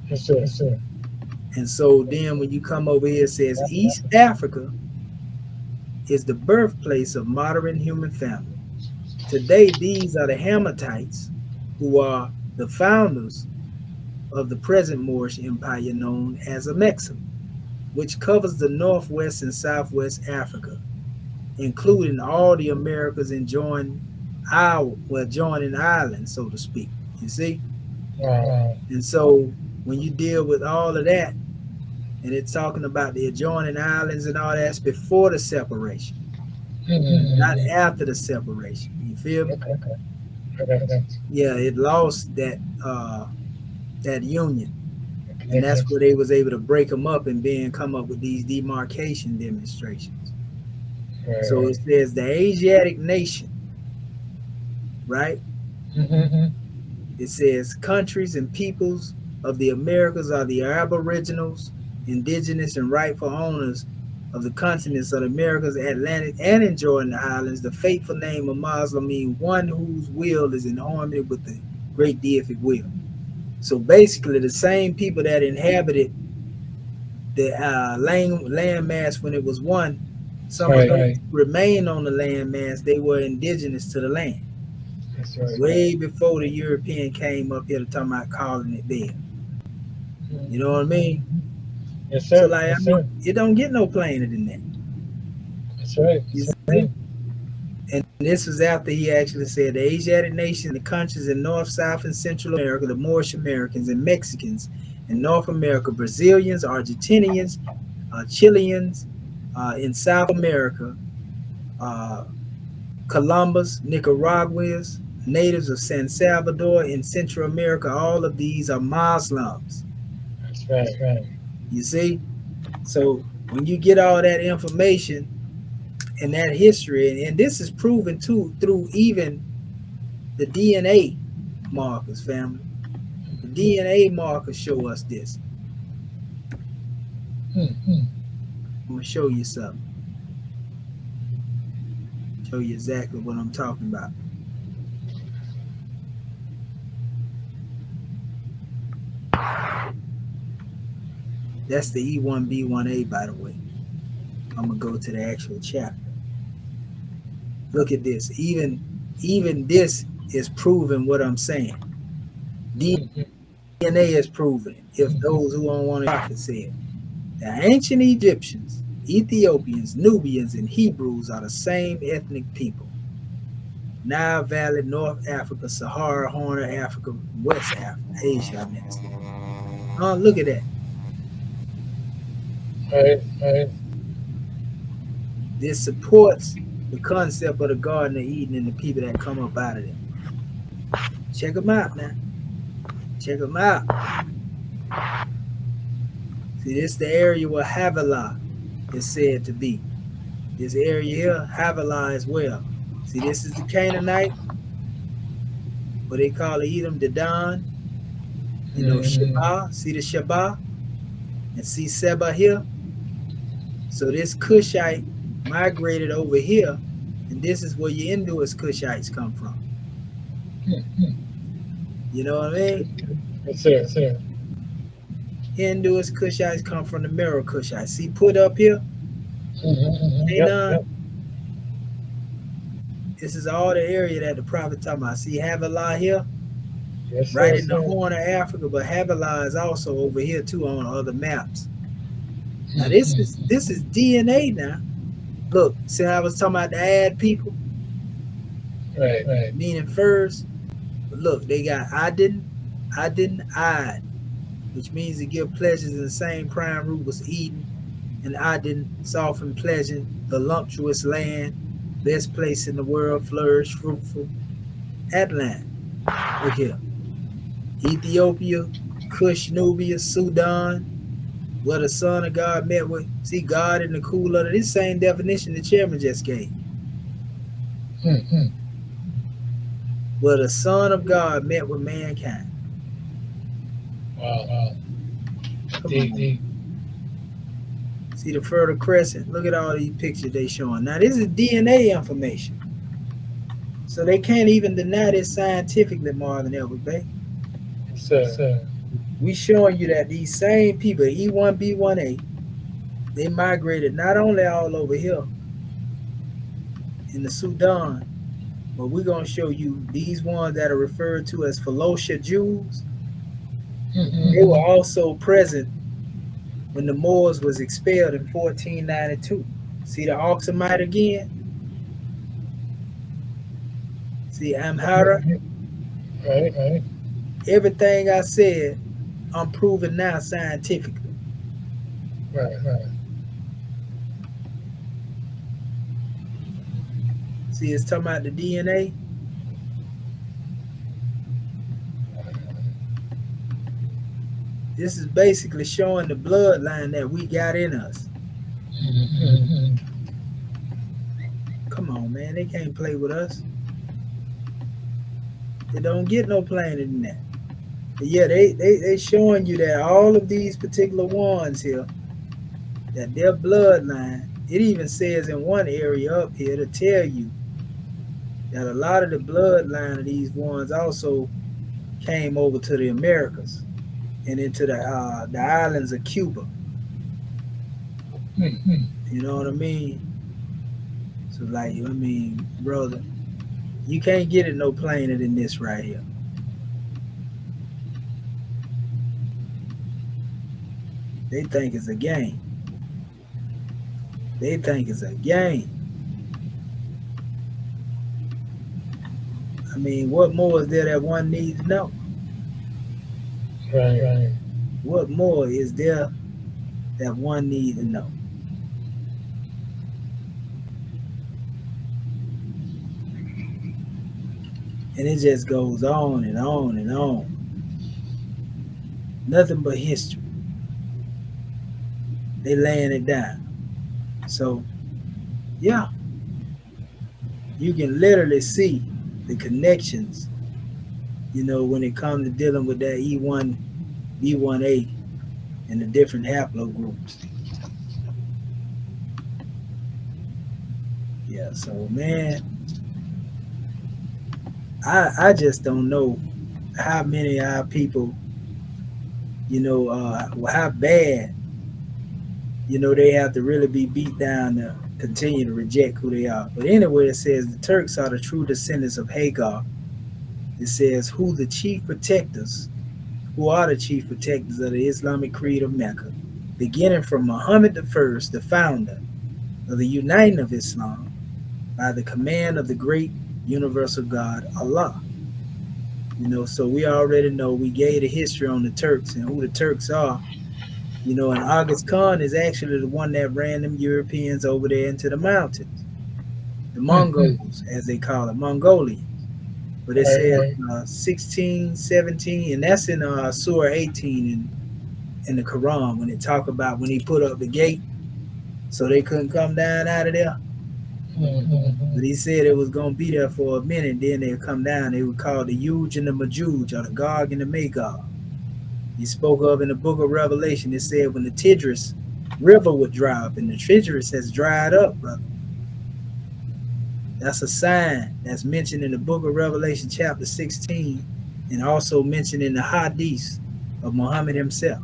Yes, sir. And so then when you come over here, it says East Africa is the birthplace of modern human family. Today, these are the Hammatites, who are the founders of the present Moorish Empire known as Amexem, which covers the northwest and southwest Africa, including all the Americas and joining islands, so to speak. You see? Wow. And so when you deal with all of that, and it's talking about the adjoining islands and all that, that's before the separation, not Mm-hmm. after the separation. You feel me? Okay. I got you. Yeah, it lost that union. And that's where they was able to break them up and then come up with these demarcation demonstrations. So it Right. says the Asiatic nation, right? Mm-hmm. It says countries and peoples of the Americas are the aboriginals, indigenous, and rightful owners of the continents of the Americas, Atlantic, and enjoying the islands. The fateful name of Muslim means one whose will is in harmony with the great deific will. So basically, the same people that inhabited the landmass when it was one, some of Right. those remain on the landmass. They were indigenous to the land That's right. way before the European came up here to talk about calling it there. You know what I mean? Yes, So sir. like, I Yes, mean, sir. it don't get no plainer than that. That's right. You see? And this was after he actually said the Asiatic nations, the countries in North, South, and Central America, the Moorish Americans and Mexicans in North America, Brazilians, Argentinians, Chileans in South America, uh, Columbus, Nicaraguans, natives of San Salvador in Central America, all of these are Muslims. That's right. That's right. You see? So when you get all that information and that history, and this is proven too through even the DNA markers, family. The DNA markers show us this. Mm-hmm. I'm gonna show you something. Show you exactly what I'm talking about. That's the E1B1A, by the way. I'm gonna go to the actual chapter. Look at this. Even this is proving what I'm saying. DNA is proving it. If those who don't want to prophet said, the ancient Egyptians, Ethiopians, Nubians, and Hebrews are the same ethnic people. Nile Valley, North Africa, Sahara, Horn of Africa, West Africa, Asia. I meant. Oh, look at that. Right. Right. This supports the concept of the Garden of Eden and the people that come up out of there. Check them out now. Check them out. See, this is the area where Havilah is said to be. This area here, Havilah as well. See, this is the Canaanite, what they call Edom, Dedan. You know, Mm-hmm. Sheba. See the Sheba? And see Seba here? So this Cushite migrated over here, and this is where your Indus Cushites come from. You know what I mean? Yes, sir. Yes, sir. Indus Cushites come from the Meroe Cushites. See, put up here, Mm-hmm. Yep. Canaan. Yep. This is all the area that the prophet talking about. See Havilah here, Yes, right sir. in the Horn of Africa, but Havilah is also over here too on other maps. Now this is DNA now. Look, see I was talking about to add people, Right. Right. meaning first. But look, they got Ad, which means to give pleasures in the same prime root was Eden, and Aden, soft and pleasant, voluptuous land, best place in the world, flourish, fruitful. Atlant, look here. Ethiopia, Cush, Nubia, Sudan, where the Son of God met with, see God in the cool of this same definition the chairman just gave. Mm-hmm. Where the Son of God met with mankind. Wow. Wow. Come on, Deep. man. Deep. See the Fertile Crescent. Look at all these pictures they showing. Now this is DNA information. So they can't even deny this scientifically, Marvin Elvis Bay. Yes, sir. Yes, sir. We showing you that these same people, E1B1A, they migrated not only all over here in the Sudan, but we're gonna show you these ones that are referred to as Philosha Jews. They were Mm-hmm. also present when the Moors was expelled in 1492. See the Oxumite again? See Amhara? Right. Right. Everything I said, I'm proving now scientifically. Right. Right. See, it's talking about the DNA. This is basically showing the bloodline that we got in us. Mhm. Come on, man. They can't play with us. It don't get no plainer than that. But yeah, they showing you that all of these particular ones here, that their bloodline, it even says in one area up here to tell you that a lot of the bloodline of these ones also came over to the Americas and into the islands of Cuba. Mhm. You know what I mean? So like, I mean, brother, you can't get it no plainer than this right here. They think it's a game. They think it's a game. I mean, what more is there that one needs to know? Right. What more is there that one needs to know? And it just goes on and on and on. Nothing but history. They laying it down. So yeah, you can literally see the connections, when it comes to dealing with that E1, B1A, and the different haplogroups. Yeah, so man, I just don't know how many of our people, how bad, they have to really be beat down to continue to reject who they are. But anyway, it says the Turks are the true descendants of Hagar. It says who are the chief protectors of the Islamic creed of Mecca, beginning from Muhammad the First, the founder of the uniting of Islam by the command of the great universal God Allah. So we already know we gave the history on the Turks and who the Turks are. And August Khan is actually the one that ran them Europeans over there into the mountains, the Mhm. Mongols, as they call it, Mongolians. But it says Right. 16, 17, and that's in Surah 18 in the Quran when it talk about when he put up the gate so they couldn't come down out of there. Mhm. But he said it was going to be there for a minute, then they'd come down. They would call the Yuj and the Majuj, or the Gog and the Magog. He spoke of in the book of Revelation. It said when the Tigris River would dry up, and the Tigris has dried up, brother. That's a sign that's mentioned in the book of Revelation, chapter 16, and also mentioned in the Hadiths of Muhammad himself.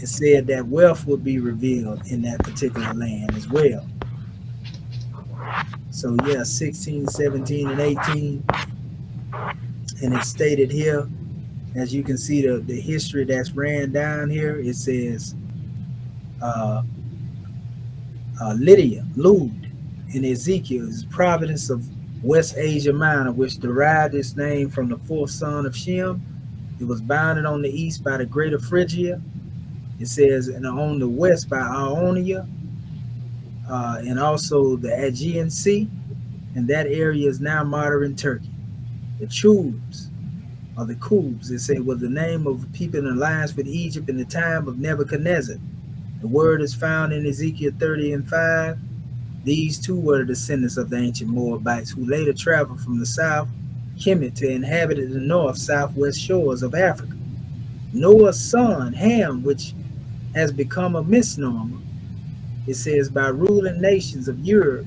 It said that wealth would be revealed in that particular land as well. So, yeah, 16, 17, and 18. And it's stated here, as you can see, the history that's ran down here. It says uh, Lydia, Lud, in Ezekiel is province of West Asia Minor, which derived its name from the fourth son of Shem. It was bounded on the east by the Greater Phrygia. It says, and on the west by Ionia, and also the Aegean Sea, and that area is now modern Turkey. The Chubs, or the Kubs, it said, was the name of people in alliance with Egypt in the time of Nebuchadnezzar. The word is found in Ezekiel 30 and 5. These two were the descendants of the ancient Moabites who later traveled from the south Kemet to inhabit the north southwest shores of Africa. Noah's son, Ham, which has become a misnomer, it says, by ruling nations of Europe,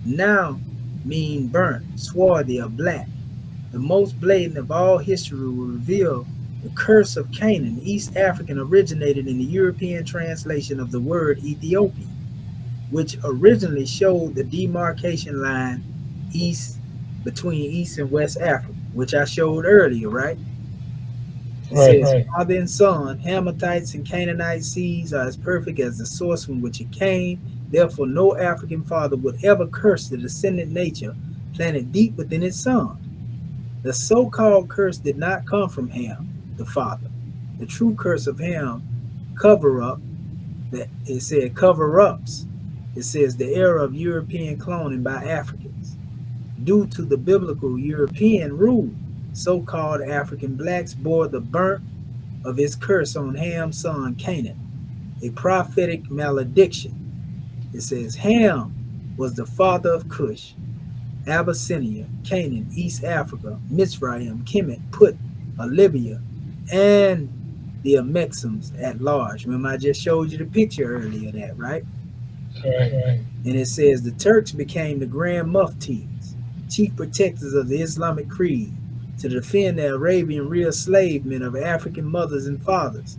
now mean burnt, swarthy, or black. The most blatant of all history will reveal the curse of Canaan. East African originated in the European translation of the word Ethiopian, which originally showed the demarcation line east between East and West Africa, which I showed earlier, right? It says, Right. father and son, Hamathites and Canaanite seeds are as perfect as the source from which it came. Therefore, no African father would ever curse the descendant nature planted deep within its son. The so called curse did not come from Ham, the father. The true curse of Ham, cover up, that it said cover ups. It says the era of European cloning by Africans. Due to the biblical European rule, so called African blacks bore the burnt of his curse on Ham's son Canaan, a prophetic malediction. It says Ham was the father of Cush, Abyssinia, Canaan, East Africa, Mizraim, Kemet, Put, Libya, and the Amexims at large. Remember, I just showed you the picture earlier of that, right? Right. And it says the Turks became the Grand Muftis, chief protectors of the Islamic creed, to defend the Arabian real slave men of African mothers and fathers.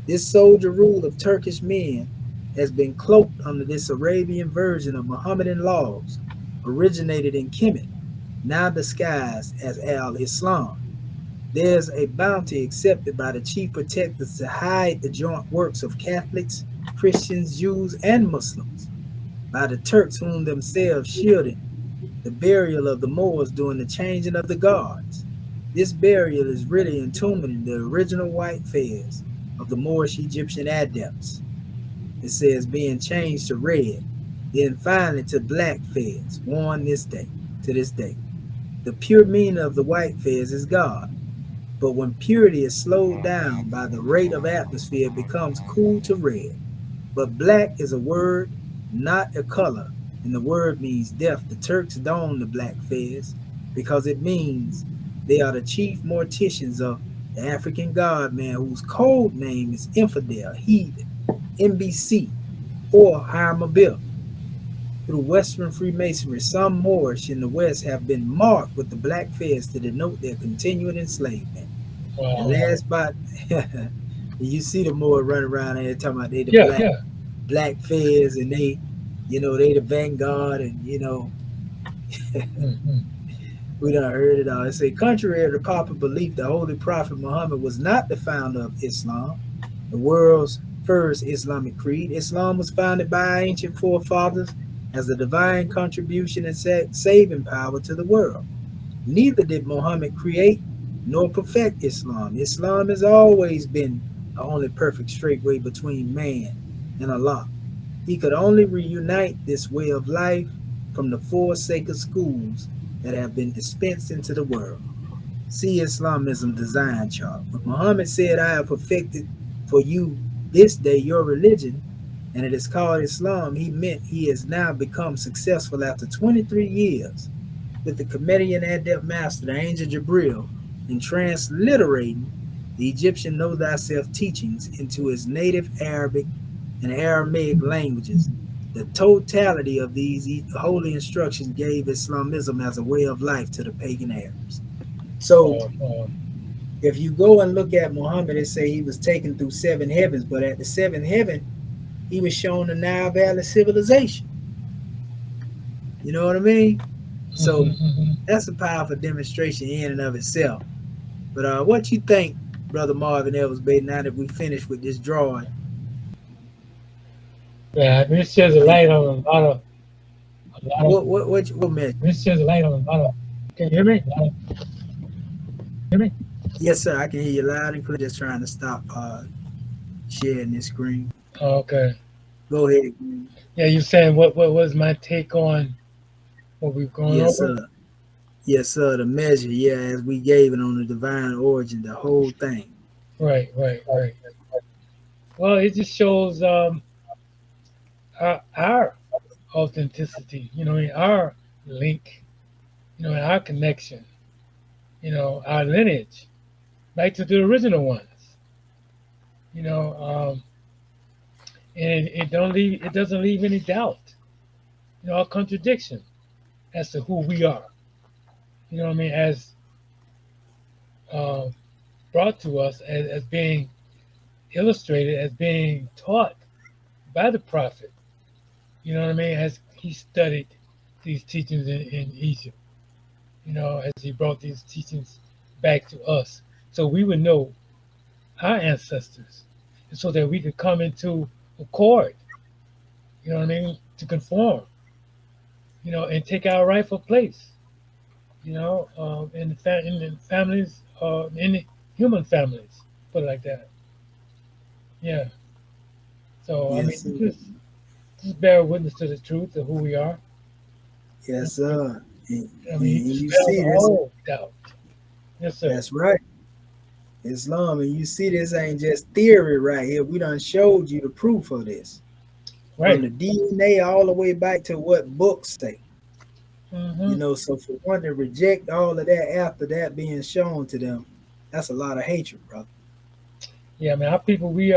This soldier rule of Turkish men has been cloaked under this Arabian version of Mohammedan laws, originated in Kemet, now disguised as Al Islam. There's a bounty accepted by the chief protectors to hide the joint works of Catholics, Christians, Jews, and Muslims, by the Turks whom themselves shielded the burial of the Moors during the changing of the guards. This burial is really entombing the original white fez of the Moorish Egyptian adepts. It says being changed to red, then finally to black fez, worn to this day. The pure meaning of the white fez is God, but when purity is slowed down by the rate of atmosphere, it becomes cool to red. But black is a word, not a color, and the word means death. The Turks don the black fez because it means they are the chief morticians of the African god man whose code name is infidel, heathen, MBC, or Harmabil. Through Western Freemasonry, some Moorish in the West have been marked with the black fez to denote their continuing enslavement. And Wow. last but you see the Moor running around there talking about they the Yeah. black fez and they the vanguard and Mm-hmm. we done heard it all. It say contrary to popular belief, the Holy Prophet Muhammad was not the founder of Islam, the world's first Islamic creed. Islam was founded by ancient forefathers as a divine contribution and saving power to the world. Neither did Muhammad create nor perfect Islam. Islam has always been the only perfect straight way between man and Allah. He could only reunite this way of life from the four sacred schools that have been dispensed into the world. See Islamism design chart. When Muhammad said, I have perfected for you this day your religion, and it is called Islam, he meant he has now become successful after 23 years with the Comedian adept master, the angel Jibril, in transliterating the Egyptian Know Thyself teachings into his native Arabic and Aramaic languages. The totality of these holy instructions gave Islamism as a way of life to the pagan Arabs. So if you go and look at Muhammad, it say he was taken through seven heavens, but at the seventh heaven, he was shown the Nile Valley civilization. You know what I mean? So that's a powerful demonstration in and of itself. But what you think, Brother Marvin Evans Bay, now that we finished with this drawing? Yeah, this sheds a light on a lot of What measure? this sheds a light on a lot of. Can you hear me? Hear me? Yes, sir. I can hear you loud and clear. Just trying to stop sharing this screen. Okay. Go ahead. Yeah, you saying what was my take on what we've gone Yes, over? sir. Yes, sir. The measure, yeah, as we gave it on the divine origin, the whole thing. Right. Well, it just shows our authenticity, our link, our connection, our lineage back to the original ones, you know, um, and it doesn't leave any doubt, or contradiction as to who we are. You know what I mean? As uh, brought to us as being illustrated, as being taught by the prophet. You know what I mean? As he studied these teachings in Egypt, as he brought these teachings back to us, so we would know our ancestors, and so that we could come into accord. You know what I mean? To conform, and take our rightful place. In the families, in the human families, put it like that. Yeah. So I mean, Yes, sir. just bear witness to the truth of who we are. Yes, sir. I And mean, it you dispels see this. all doubt. Yes, sir. That's right. Islam, and you see this ain't just theory right here. We done showed you the proof of this. From Right. the DNA all the way back to what books say. Hmm. So for one to reject all of that after that being shown to them, that's a lot of hatred, brother. Yeah, I mean, our people, we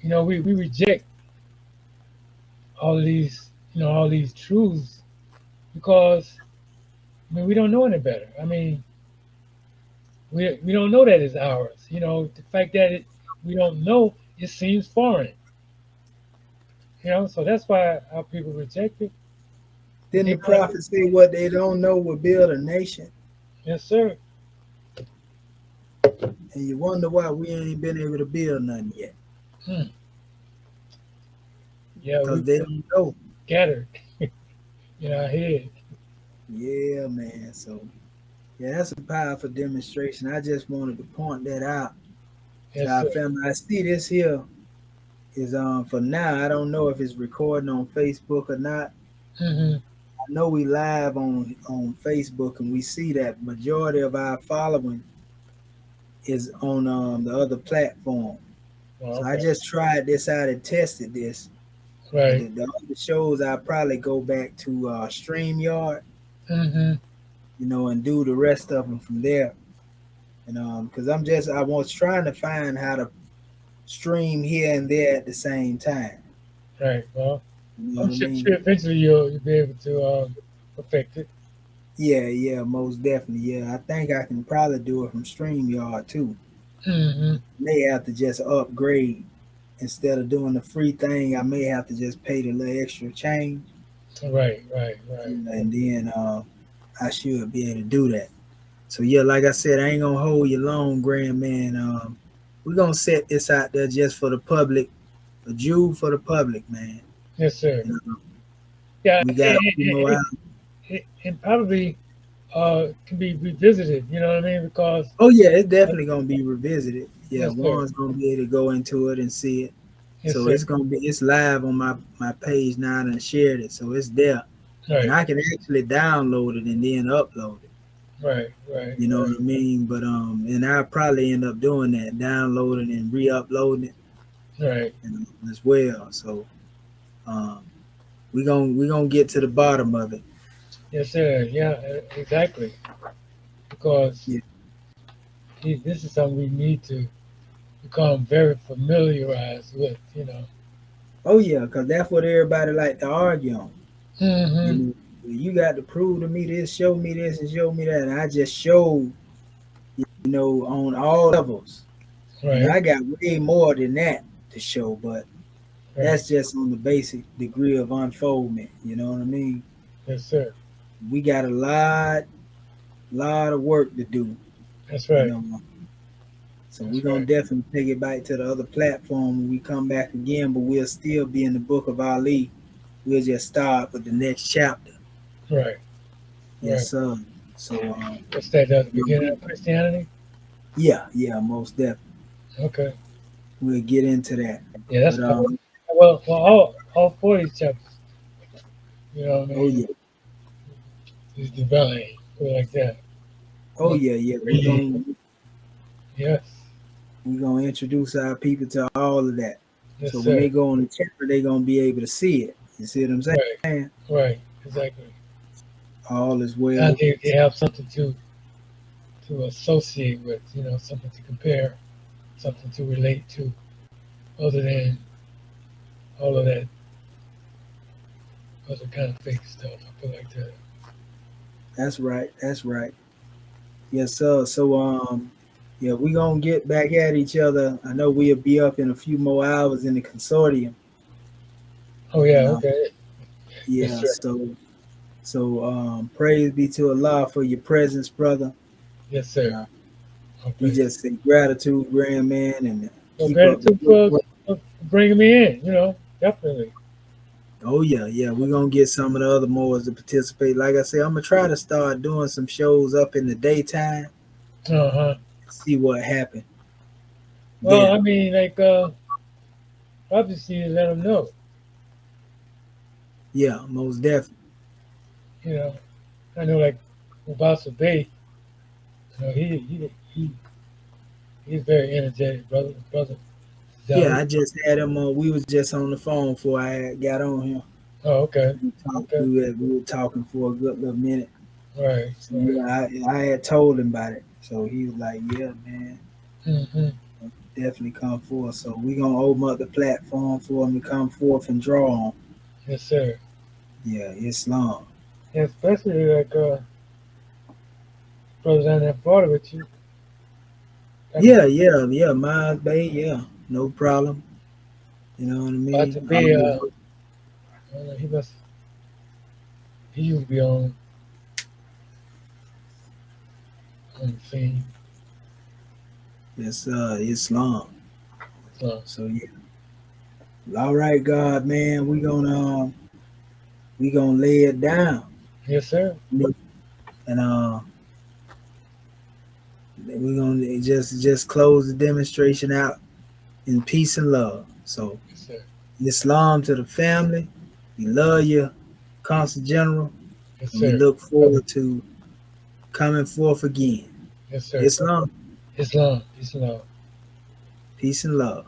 reject all of these, all these truths because I mean, we don't know any better. I mean, we don't know that it's ours. The fact that we don't know, it seems foreign. So that's why our people reject it. And Didn't they the want prophet say what they don't know will build a nation? yes, sir. And you wonder why we ain't been able to build nothing yet. Hmm. Yeah, Because we they don't know. scattered in our head. Yeah, man. So yeah, that's a powerful demonstration. I just wanted to point that out to Yes, our sir. family. I see this here is for now. I don't know if it's recording on Facebook or not. Hmm. I know we live on Facebook, and we see that majority of our following is on the other platform. Oh, So I okay. just tried this out and tested this. But Right. the other shows, I probably go back to StreamYard, Hmm. and do the rest of them from there. And because I was trying to find how to stream here and there at the same time. Right. Well, You know I'm what I sure mean? eventually you'll be able to perfect it. Yeah, yeah, most definitely. Yeah, I think I can probably do it from StreamYard too. Hmm. May have to just upgrade instead of doing the free thing. I may have to just pay the little extra change, Right. Right. Right. and then I should be able to do that. So yeah, like I said, I ain't gonna hold you long, grand man. We're gonna set this out there just for the public, a jewel for the public, man. Yes, sir. You know, Yeah, we got a few more hours. and probably can be revisited. You know what I mean? Because Oh yeah, it's definitely gonna be revisited. Yeah, yes, sir. Juan's gonna be able to go into it and see it. Yes, So sir. it's live on my page now and shared it. So it's there. And Right. I can actually download it and then upload it. Right. Right. You know Right. what I mean? But and I'll probably end up doing that, downloading and re-uploading it, Right. as well. So um we gonna get to the bottom of it. Yes, sir. Yeah. Exactly. Because Yeah. this is something we need to become very familiarized with. Oh yeah, because that's what everybody like to argue on. You Hmm. know, you got to prove to me this, and show me that. And I just showed, on all levels. Right. I got way more than that to show, but Right. that's just on the basic degree of unfoldment. You know what I mean? Yes, sir. We got a lot of work to do. That's You right. know, so we're That's gonna right. definitely take it back to the other platform when we come back again. But we'll still be in the book of Ali. We'll just start with the next chapter. Right. Yes, Right. sir. So, What's that? The you beginning know, of Christianity? yeah, yeah, most definitely. Okay. We'll get into that. Yeah, that's But powerful. Well, all four of these chapters, what I oh mean, yeah, is divine, put it like that. oh Well, yeah, yeah. We're really, gonna yes, we're gonna introduce our people to all of that. yes, So when they sir. go on the chapter, they're gonna be able to see it. You see what I'm Right, saying? right, exactly. All is I well. think they have something to associate with, something to compare, something to relate to, other than all of that other kind of fake stuff. I put it like that. That's right. That's right. Yes, sir. So yeah, we gonna get back at each other. I know we'll be up in a few more hours in the consortium. Oh And yeah, okay. Yes, yeah, sir. so praise be to Allah for your presence, brother. Yes, And sir. All we praise. just say gratitude, grand man, and Well, keep up the gratitude good work. for bringing me in. Definitely. Oh yeah, yeah. We're gonna get some of the other Moors to participate. Like I said, I'm gonna try to start doing some shows up in the daytime, Uh huh. see what happened Well, there. I mean, like, obviously, let them know. Yeah, most definitely. You know, I know, like, Mubasa Bay, he He's very energetic, brother. Yeah, I Zealous. just had him on. We was just on the phone before I got on here. Oh, okay. Okay. We were talking for a good little minute. Right. So Right. yeah, I had told him about it. So he was like, "Yeah, man, Mm-hmm. definitely come forth." So we gonna open up the platform for him to come forth and draw on. Yes, sir. Yeah, Islam. And especially like brothers down there in Florida with you. That could Yeah, yeah, yeah. My bay, yeah, no problem. You know what I about to mean? be. I don't know, he must. He used to be on the scene. It's Islam. So So yeah. All right, God, man, we gonna lay it down. yes, sir. And we're gonna just close the demonstration out in peace and love. So Yes, sir. Islam to the family. We love you, Consul General, Yes, and we sir. look forward to coming forth again. Yes, sir. Islam, Islam. Islam. peace and love.